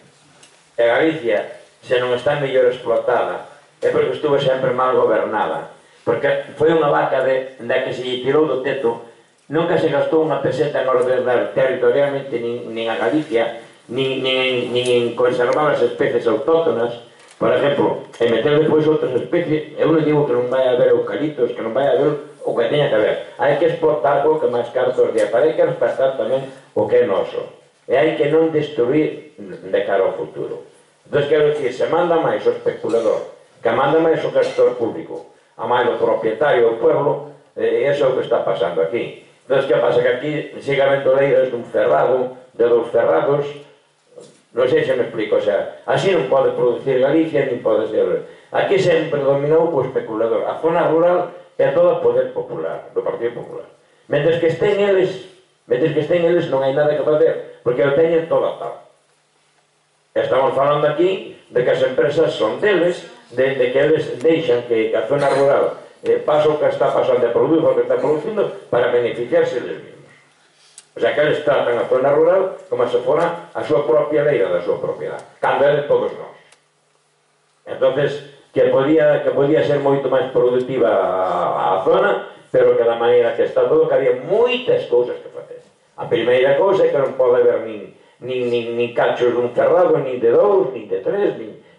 E Galicia, se non está mellor explotada, é porque estuvo sempre mal gobernada. Porque foi unha vaca da que se tirou do teto, nunca se gastou unha peseta en ordenar territorialmente nin a Galicia, nin en conservar as especies autóctonas, por exemplo, e meter depois outras especies. Eu non digo que non vai haber eucaliptos, que non vai haber o que teña que haber. Hai que exportar o que máis cartos día, para hai que respetar tamén o que é noso. E hai que non destruir de cara ao futuro. Entón, quero dicir, se manda máis o especulador, que manda máis o gestor público, a máis o propietario do pueblo, eso é o que está pasando aquí. Entón, que pasa? Que aquí sigue habendo leiras dun cerrado, de dous cerrados. Non sei se me explico, o sea, así non pode producir Galicia, nin pode ser. Aquí sempre dominou o especulador. A zona rural é todo poder popular, do Partido Popular. Mentres que estén eles non hai nada que facer, porque o teñen todo atado. Estamos falando aquí de que as empresas son deles, de que eles deixan que a zona rural pasa o que está pasando, produce o que está producindo para beneficiarse eles mesmos. O sea, que eles tratan a zona rural como se fora a súa propia leira da súa propiedade, cando é de todos nós. Entonces, que podía ser moito máis productiva a zona, pero que da maneira que está todo, que había moitas cousas que facer. A primeira cousa é que non pode haber nin cachos dun cerrado, nin de dous, nin de tres,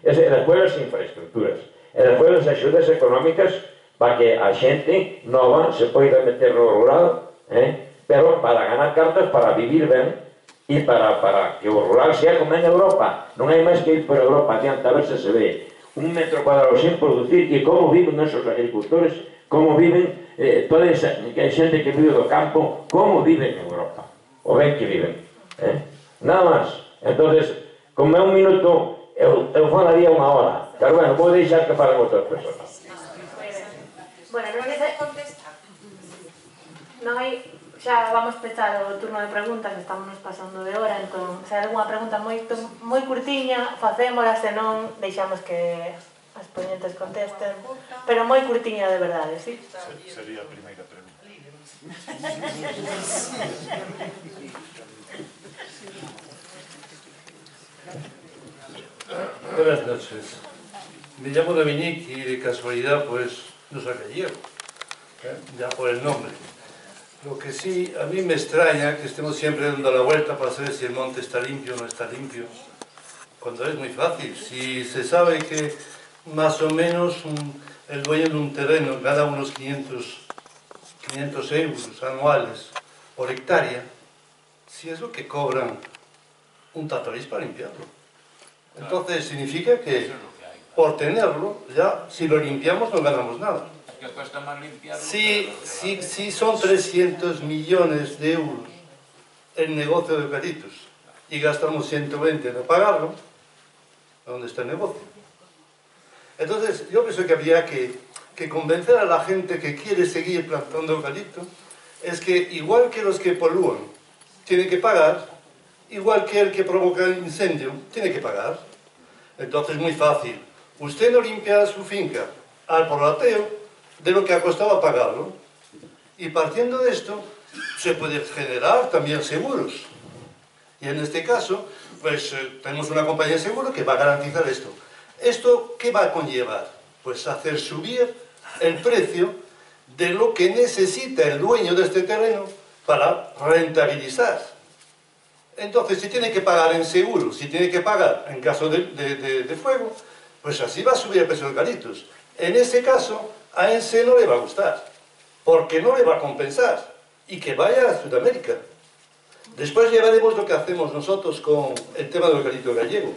E despois as infraestructuras. E despois as axudas económicas para que a xente nova se poida meter no rural, pero para ganar cartas, para vivir ben e para que o rural sea como en Europa. Non hai máis que ir por Europa adiante a ver se ve un metro cuadrado sin producir e como viven esos agricultores, como viven toda esa xente que vive do campo, como viven en Europa, o ben que viven. Nada máis. Entonces, como é un minuto, eu falaría unha hora. Pero bueno, vou deixar que falen outras personas. Bueno, non hai... Xa vamos pechar o turno de preguntas, estamos pasando de hora, entón, se hai algunha pregunta moi curtiña, facémola, senón deixamos que as ponentes contesten, pero moi curtiña de verdade, sí? Sería a primeira pregunta. Buenas noches. Me llamo Dominique y de casualidad pues no soy gallego, ya por el nombre. Lo que sí, a mí me extraña que estemos siempre dando la vuelta para saber si el monte está limpio o no está limpio, cuando es muy fácil. Si se sabe que más o menos el dueño de un terreno gana unos 500 euros anuales por hectárea, si es lo que cobran un tatorís para limpiarlo. Entonces significa que por tenerlo, ya si lo limpiamos no ganamos nada. Que cuesta más limpiarlo. Si son 300 millones de euros el negocio de eucaliptos y gastamos 120 en pagarlo, ¿dónde está el negocio? Entonces yo pienso que habría que convencer a la gente que quiere seguir plantando eucalipto, es que igual que los que polúan tienen que pagar, igual que el que provoca el incendio tiene que pagar. Entonces muy fácil, usted no limpia su finca al prorrateo de lo que ha costado pagarlo, y partiendo de esto se puede generar también seguros, y en este caso pues tenemos una compañía de seguro que va a garantizar esto. ¿Esto qué va a conllevar? Pues hacer subir el precio de lo que necesita el dueño de este terreno para rentabilizar. Entonces, si tiene que pagar en seguro, si tiene que pagar en caso de fuego, pues así va a subir el precio de eucaliptos. En ese caso, a ENSE no le va a gustar, porque no le va a compensar, y que vaya a Sudamérica. Después ya veremos lo que hacemos nosotros con el tema del eucalipto gallego.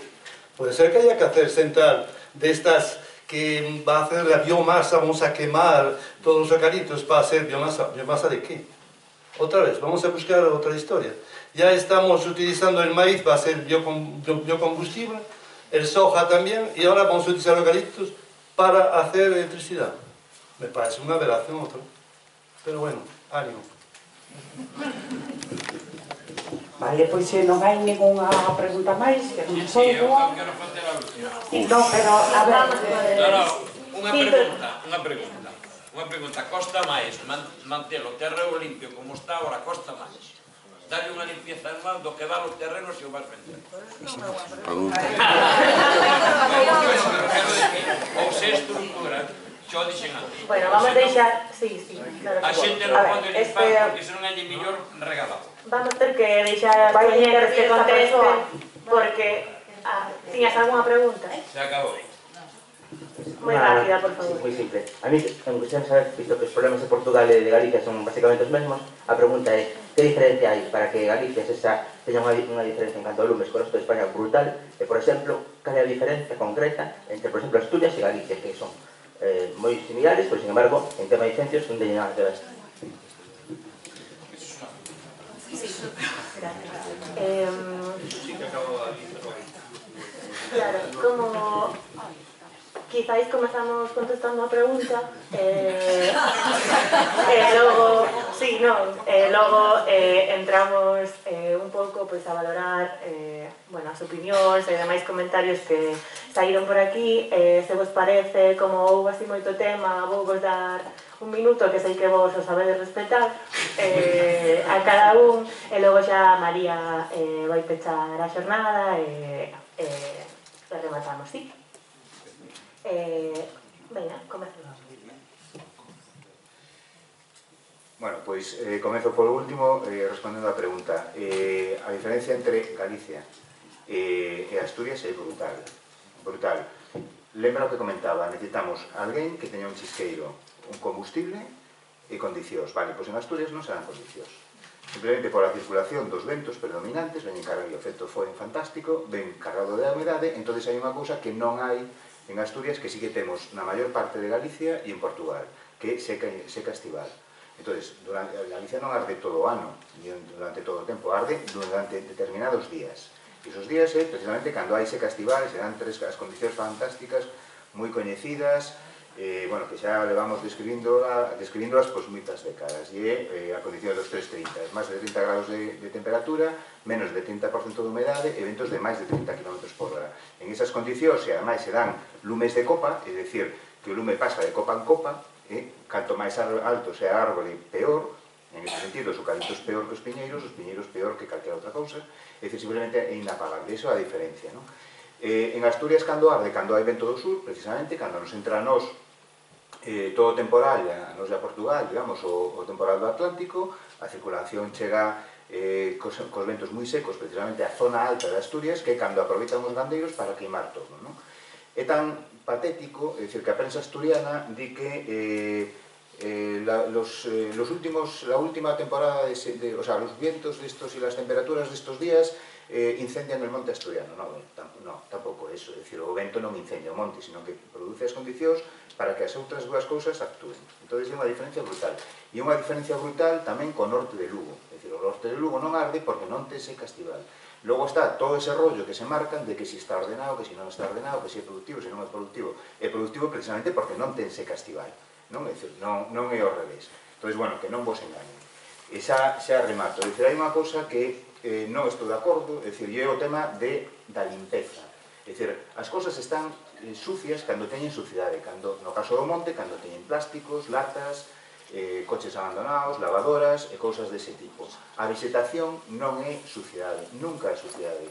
Puede ser que haya que hacer central de estas que va a hacer la biomasa, vamos a quemar todos los eucaliptos para hacer biomasa. ¿Biomasa de qué? Otra vez, vamos a buscar otra historia. Ya estamos utilizando el maíz para hacer biocombustible, el soja también, y ahora vamos a utilizar eucaliptos para hacer electricidad. Me parece una aberración otra. Pero bueno, ánimo. Vale, pois se non hai ningunha pregunta máis, que non sei boa. Eu quero facer a última. Non, pero a ver... Unha pregunta. Costa máis manter o terreno limpio como está agora, costa máis darle unha limpieza anual do que dar o terreno se o vas vender. Ou se estructura, xo dixen antes. Bueno, vamos a deixar... Sí, claro. A xente non pode limpar porque senón é mellor regalado. Vamos a ter que deixar as compañeras que contesten, porque... tiñas algunha pregunta? Se acabou. Moi rápida, por favor. Moi simple. A mí, me gustaría saber, visto que os problemas de Portugal e de Galicia son basicamente os mesmos, a pregunta é, que diferencia hai para que Galicia teña unha diferencia en canto a lumes con o resto de España brutal, e, por exemplo, cal é a diferencia concreta entre, por exemplo, Asturias e Galicia, que son moi similares, pero, sin embargo, en tema de licencias non teñen nada que ver. Claro, como quizáis comezamos contestando a pregunta logo entramos un pouco a valorar as opinións e demais comentarios que saíron por aquí. Se vos parece, como houve así moito tema, vou vos dar un minuto, que sei que vos o sabedes respetar, a cada un, e logo xa María vai pechar a xornada e rematamos, sí? Veña, comezamos. Bueno, pois comezo polo último respondendo a pregunta. A diferencia entre Galicia e Asturias é brutal. lembra o que comentaba, necesitamos alguén que teña un chisqueiro, un combustible e condicións. Vale, pois en Asturias non se dan condicións. Simplemente por a circulación dos ventos predominantes, ven cargado, o efecto foi fantástico, ven cargado de humedade, entón hai unha cousa que non hai en Asturias, que sí que temos na maior parte de Galicia e en Portugal, que é seca estival. Entón, Galicia non arde todo o ano, durante todo o tempo, arde durante determinados días. E esos días é precisamente cando hai seca estival, se dan as condicións fantásticas, moi coñecidas, bueno, que xa levamos describíndolas pois moitas décadas, e é a condición dos 330, máis de 30 grados de temperatura, menos de 30% de humedade e ventos de máis de 30 km por hora. En esas condicións, e ademais se dan lumes de copa, é dicir, que o lume pasa de copa en copa, canto máis alto sea a árbore, peor, en ese sentido, os eucaliptos peor que os piñeiros peor que calquera outra cousa, é dicir, simplemente é inapagable, iso é a diferencia, non? En Asturias, cando arde, cando hai vento do sur, precisamente, cando nos entra a nós todo o temporal, a nos de Portugal, digamos, o temporal do Atlántico, a circulación chega cos ventos moi secos, precisamente a zona alta de Asturias, que é cando aproveitan os gandeiros para queimar todo, non? É tan patético, é dicir, que a prensa asturiana di que la última temporada, o sea, los vientos de estos y las temperaturas de estos días incendian el monte asturiano. No, tampouco eso, é dicir, o vento non incendia o monte, sino que produce as condicións para que as outras dúas cousas actúen. Entón, é unha diferencia brutal. E unha diferencia brutal tamén co norte de Lugo. É dicir, o norte de Lugo non arde porque non ten seca estival. Logo está todo ese rollo que se marcan de que si está ordenado, que si non está ordenado, que si é productivo, se non é productivo. É productivo precisamente porque non ten seca estival. Non é dicir, non é ao revés. Entón, bueno, que non vos engañen. E xa remato. É dicir, hai unha cousa que non estou de acordo, é dicir, é o tema da limpeza. É dicir, as cousas están sucias cando teñen suciedade, no caso do monte, cando teñen plásticos, latas, coches abandonados, lavadoras e cousas dese tipo. A vegetación non é suciedade, nunca é suciedade.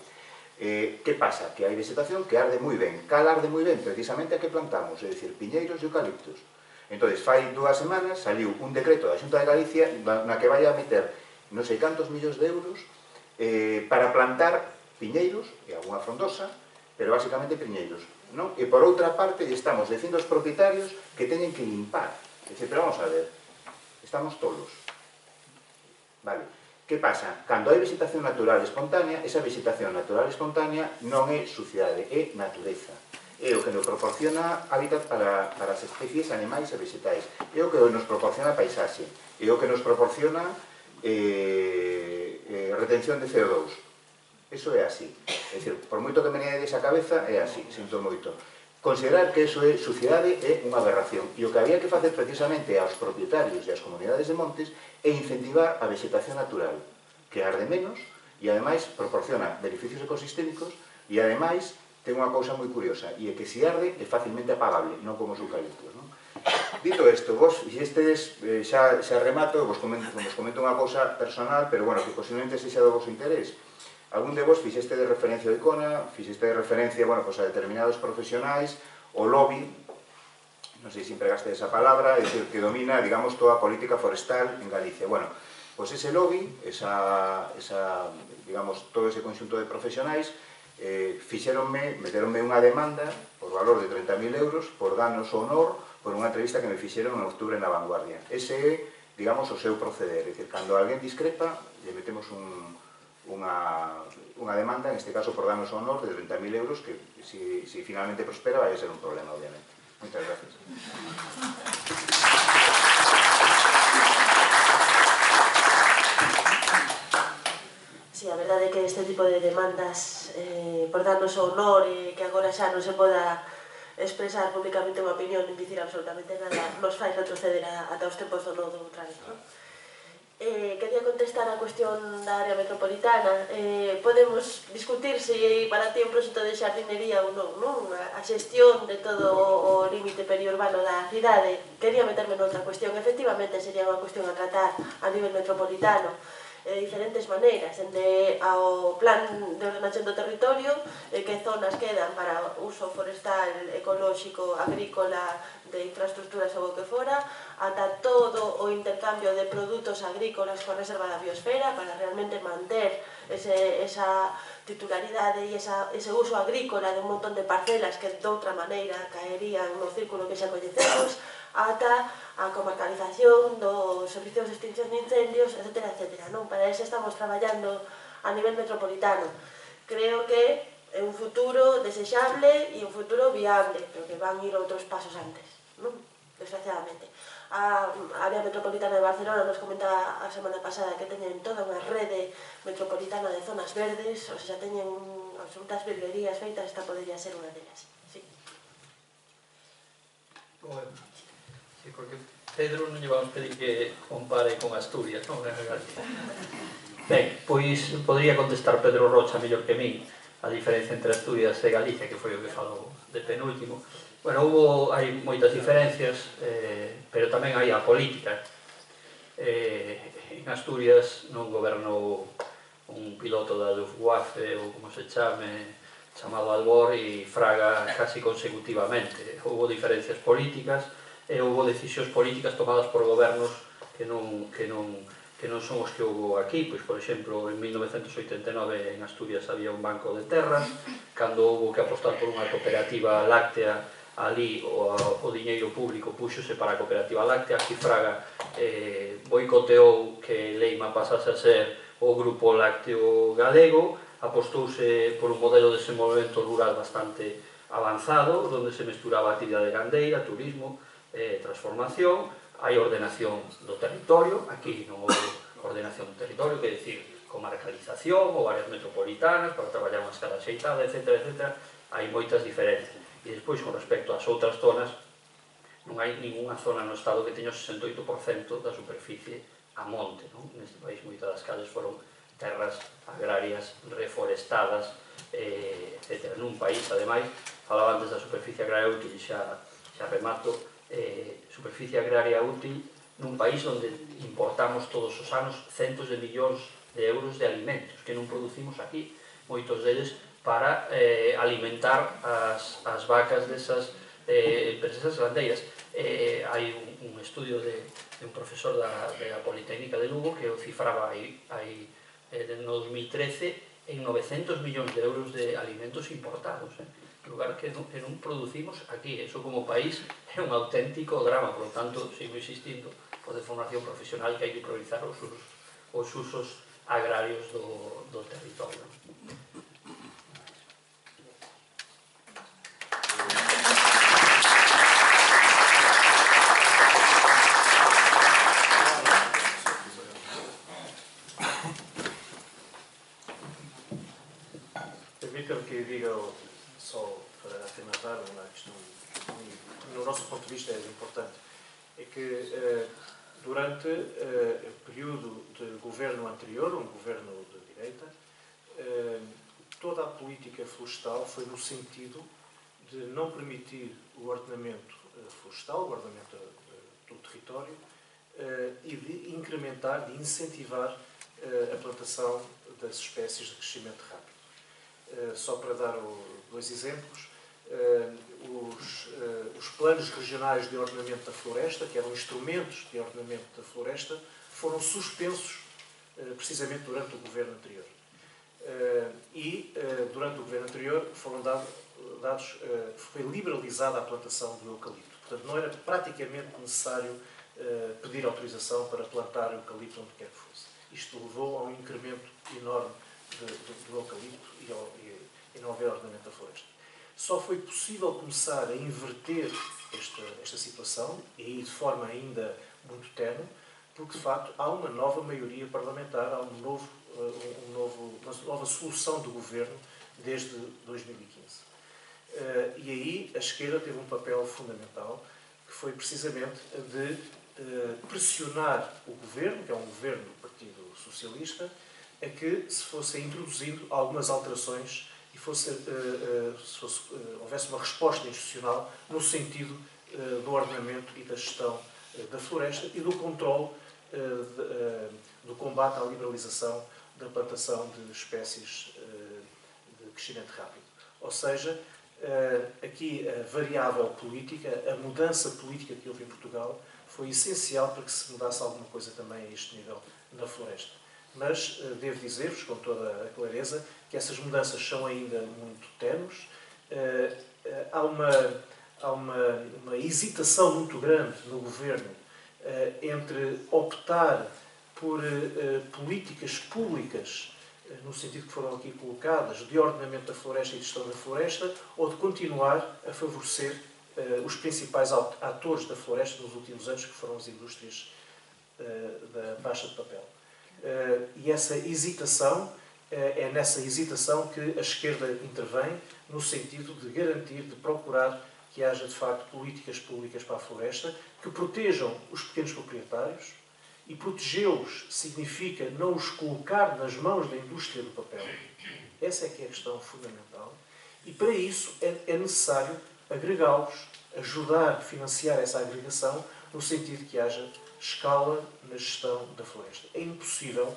Que pasa? Que hai vegetación que arde moi ben. Cal arde moi ben? Precisamente a que plantamos, é dicir, piñeiros e eucaliptos. Entón, fai 2 semanas saliu un decreto da Xunta de Galicia na que vai a meter non sei cantos millóns de euros para plantar piñeiros e alguna frondosa, pero basicamente piñeiros, non? E por outra parte estamos dicindo aos propietarios que teñen que limpar. É dicir, pero vamos a ver, estamos tolos. Vale. Que pasa? Cando hai vegetación natural espontánea, esa vegetación natural espontánea non é suciedade, é natureza. É o que nos proporciona hábitat para as especies animais e vegetais. É o que nos proporciona paisaxe. É o que nos proporciona retención de CO2. Eso é así. É dicir, por moito que me negues a cabeza, é así, sinto moito. Considerar que eso é suciedade é unha aberración. E o que había que facer precisamente aos propietarios e ás comunidades de montes é incentivar a vegetación natural, que arde menos e ademais proporciona beneficios ecosistémicos e ademais ten unha cousa moi curiosa, e é que se arde é facilmente apagable, non como os eucaliptos, non? Dito isto, vos fixestes, xa remato, vos comento unha cousa personal, pero bueno, que posiblemente sexa do vosso interés. Algún de vos fixeste de referencia ao ICONA, fixeste de referencia, bueno, pues a determinados profesionais, o lobby, non sei se empregaste esa palabra, é dicir, que domina, digamos, toda a política forestal en Galicia. Bueno, pois ese lobby, digamos, todo ese conxunto de profesionais, meteronme unha demanda por valor de 30.000 euros por danos ao honor por unha entrevista que me fixeron en outubro na Vanguardia. Ese é, digamos, o seu proceder. É dicir, cando alguén discrepa, lle metemos unha demanda, en este caso por danos ao honor, de 30.000 euros, que si finalmente prospera vai a ser un problema, obviamente. Moitas gracias. Sí, a verdade é que este tipo de demandas por darnos o honor e que agora xa non se poda expresar públicamente unha opinión nin dicir absolutamente nada nos fai retroceder ata os tempos do nodo outra vez, non? Quería contestar a cuestión da área metropolitana. Podemos discutir se para ti un proxecto de xardinería ou non, a xestión de todo o límite periurbano da cidade. Quería meterme noutra cuestión. Efectivamente, sería unha cuestión a tratar a nivel metropolitano. diferentes maneiras, dende ao plan de ordenación do territorio, que zonas quedan para uso forestal, ecolóxico, agrícola, de infraestructuras ou o que fora, ata todo o intercambio de produtos agrícolas coa reserva da biosfera para realmente manter esa titularidade e ese uso agrícola de un montón de parcelas que de outra maneira caerían no círculo que xa coñecemos, ata a comarcalización dos servicios de extinción de incendios, etc. Para eso estamos traballando a nivel metropolitano. Creo que é un futuro desexable e un futuro viable, pero que van ir outros pasos antes, desgraciadamente. A área metropolitana de Barcelona nos comentaba a semana pasada que teñen toda unha rede metropolitana de zonas verdes, ou sea, teñen absolutas virguerías feitas, esta podería ser unha delas. Sí. Bueno, sí, porque Pedro non lle vamos pedir que compare con Asturias, non? Ben, pois podría contestar Pedro Rocha mellor que min a diferencia entre Asturias e Galicia, que foi o que falou de penúltimo. Bueno, hai moitas diferencias, pero tamén hai a política. En Asturias non gobernou un piloto da Luftwaffe ou como se chame, chamado Albor, e Fraga casi consecutivamente. Houve diferencias políticas e houve decisións políticas tomadas por gobernos que non son os que houve aquí. Pois, por exemplo, en 1989 en Asturias había un banco de terras, cando houve que apostar por unha cooperativa láctea, ali o diñeiro público puxose para a cooperativa láctea. Aquí Fraga boicoteou que Leima pasase a ser o grupo lácteo galego, apostouse por un modelo de desenvolvemento rural bastante avanzado, onde se mesturaba actividade gandeira, turismo, transformación. Hai ordenación do territorio, aquí non houve ordenación do territorio, que é dicir, comarcalización ou áreas metropolitanas para traballar unha escala xeitada, etc. Hai moitas diferencias. E despois, con respecto ás outras zonas, non hai ninguna zona no Estado que teña o 68% da superficie a monte. Neste país, moitas das calles foron terras agrarias reforestadas, etc. Nun país, ademais, falaba antes da superficie agraria útil, e xa remato, superficie agraria útil nun país onde importamos todos os anos centos de millóns de euros de alimentos que non producimos aquí, moitos deles para alimentar as vacas desas empresas gandeiras. Hai un estudio de un profesor da Politécnica de Lugo que o cifraba no 2013 en 900 millóns de euros de alimentos importados, lugar que non producimos aquí. Eso como país é un auténtico drama. Por lo tanto, sigo insistindo, por de formación profesional, que hai que priorizar os usos agrarios do territorio. Permita-me que diga só para afirmar uma questão que, no nosso ponto de vista, é importante. É que durante o período de governo anterior, um governo de direita, toda a política florestal foi no sentido de não permitir o ordenamento florestal, o ordenamento do território, e de incrementar, de incentivar a plantação das espécies de crescimento rápido. Só para dar dois exemplos, os planos regionais de ordenamento da floresta, que eram instrumentos de ordenamento da floresta, foram suspensos precisamente durante o governo anterior. E durante o governo anterior foi liberalizada a plantação do eucalipto. Portanto, não era praticamente necessário pedir autorização para plantar eucalipto onde quer que fosse. Isto levou a um incremento enorme do eucalipto e não haver ordenamento da floresta. Só foi possível começar a inverter esta situação, e aí de forma ainda muito tenue, porque de facto há uma nova maioria parlamentar, há uma nova solução do governo desde 2015. E aí a esquerda teve um papel fundamental, que foi precisamente de pressionar o governo, que é um governo do Partido Socialista, a que se fossem introduzindo algumas alterações e houvesse uma resposta institucional no sentido do ordenamento e da gestão da floresta e do controle do combate à liberalização da plantação de espécies de crescimento rápido. Ou seja, aqui a variável política, a mudança política que houve em Portugal, foi essencial para que se mudasse alguma coisa também a este nível na floresta. Mas devo dizer-vos, com toda a clareza, que essas mudanças são ainda muito tenues. Há uma hesitação muito grande no governo entre optar por políticas públicas, no sentido que foram aqui colocadas, de ordenamento da floresta e de gestão da floresta, ou de continuar a favorecer os principais atores da floresta nos últimos anos, que foram as indústrias da pasta de papel. E essa hesitação, é nessa hesitação que a esquerda intervém, no sentido de garantir, de procurar que haja, de facto, políticas públicas para a floresta que protejam os pequenos proprietários, e protegê-los significa não os colocar nas mãos da indústria do papel. Essa é que é a questão fundamental. E para isso é necessário agregá-los, ajudar, financiar essa agregação, no sentido que haja escala na gestão da floresta. É impossível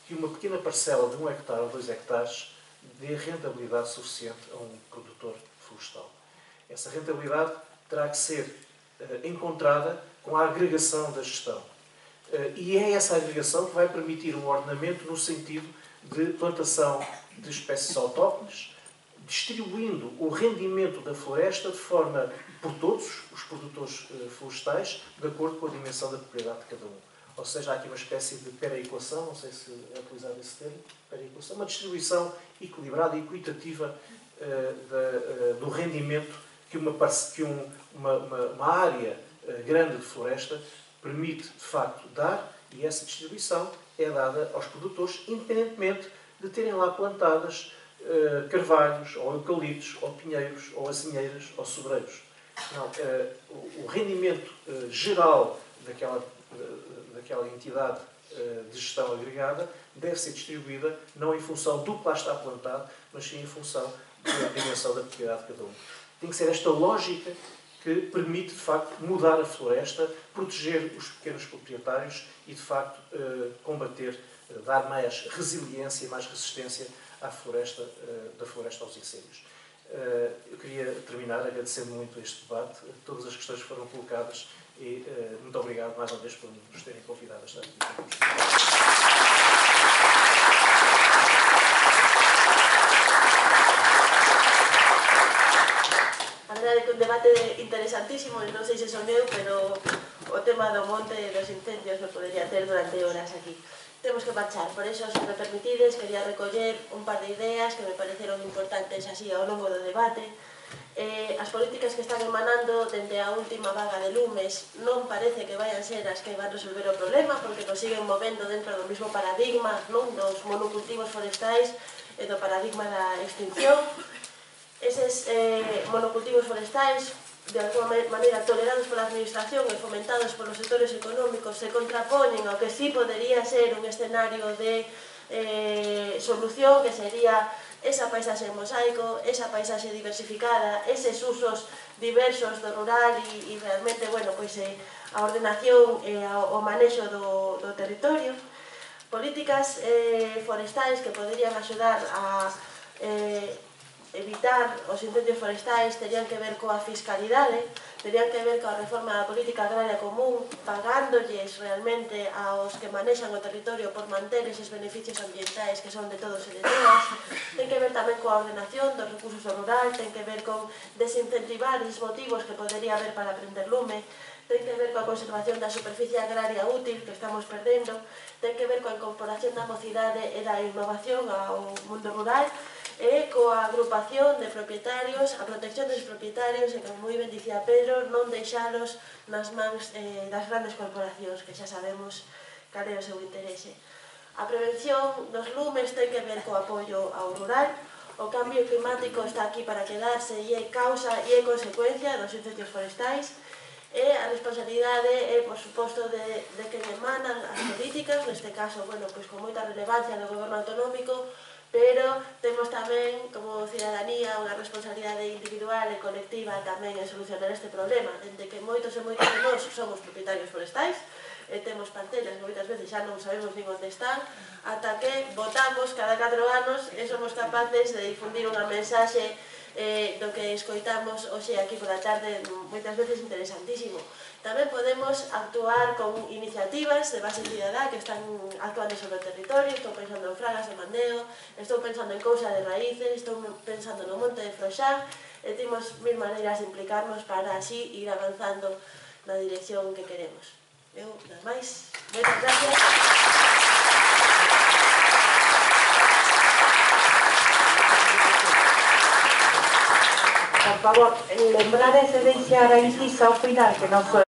que uma pequena parcela de 1 hectare ou 2 hectares dê rentabilidade suficiente a um produtor florestal. Essa rentabilidade terá que ser encontrada com a agregação da gestão. E é essa agregação que vai permitir um ordenamento no sentido de plantação de espécies autóctones, distribuindo o rendimento da floresta de forma por todos os produtores florestais, de acordo com a dimensão da propriedade de cada um. Ou seja, há aqui uma espécie de perequação, não sei se é utilizado esse termo, perequação, uma distribuição equilibrada e equitativa do rendimento que uma área grande de floresta permite, de facto, dar, e essa distribuição é dada aos produtores, independentemente de terem lá plantadas carvalhos, ou eucaliptos, ou pinheiros, ou azinheiras, ou sobreiros. Não, o rendimento geral daquela entidade de gestão agregada deve ser distribuída não em função do que lá está plantado, mas sim em função da dimensão da propriedade de cada um. Tem que ser esta lógica que permite, de facto, mudar a floresta, proteger os pequenos proprietários e, de facto, combater, dar mais resiliência e mais resistência à floresta, da floresta aos incêndios. Eu queria terminar agradecendo muito este debate, todas as questões que foram colocadas e muito obrigado mais uma vez por nos terem convidado a estar aqui. A verdade é que un debate interesantísimo, non sei se son eu, pero o tema do monte e dos incendios me podería ter durante horas aquí. Temos que marchar, por eso, se me permitides, quería recoller un par de ideas que me pareceron importantes así ao longo do debate. As políticas que están emanando dende a última vaga de lumes non parece que vayan ser as que van resolver o problema, porque nos siguen movendo dentro do mesmo paradigma, non, dos monocultivos forestais e do paradigma da extinción. Eses monocultivos forestais, de alguma maneira tolerados pola administración e fomentados polos sectores económicos, se contrapoñen ao que sí podería ser un escenario de solución, que sería esa paisaxe en mosaico, esa paisaxe diversificada, eses usos diversos do rural e realmente, bueno, pois a ordenación e o manexo do territorio. Políticas forestais que poderían axudar a evitar os incendios forestais terían que ver coa fiscalidade, terían que ver coa reforma da política agraria común, pagándolles realmente aos que manexan o territorio por manter eses beneficios ambientais que son de todos e de todas. Ten que ver tamén coa ordenación dos recursos do rural, ten que ver con desincentivar os motivos que podería haber para prender lume, ten que ver coa conservación da superficie agraria útil que estamos perdendo, ten que ver coa incorporación da mocidade e da innovación ao mundo rural, e coa agrupación de propietarios, a protección dos propietarios e, como moi ben dicía Pedro, non deixalos nas mans das grandes corporacións, que xa sabemos cal é o seu interese. A prevención dos lumes ten que ver co apoio ao rural. O cambio climático está aquí para quedarse e é causa e é consecuencia dos incendios forestais. E a responsabilidade é, por suposto, de que emanan as políticas, neste caso, bueno, pois con moita relevancia do goberno autonómico, pero temos tamén, como cidadanía, unha responsabilidade individual e colectiva tamén en solucionar este problema, dende que moitos e moitos de nós somos propietarios forestais, temos partelas que moitas veces xa non sabemos nin onde están, ata que votamos cada 4 anos e somos capaces de difundir unha mensaxe do que escoitamos hoxe aquí pola tarde, moitas veces interesantísimo. Tamén podemos actuar con iniciativas de base cidadá que están actuando sobre o territorio. Estou pensando en Fragas de Mandeo, estou pensando en Cousa de Raíces, estou pensando no Monte de Froxán, e temos mil maneiras de implicarnos para así ir avanzando na dirección que queremos. Eu, nada máis, moitas gracias. Por favor, lembrar de deixar a incisa ao final, que non foi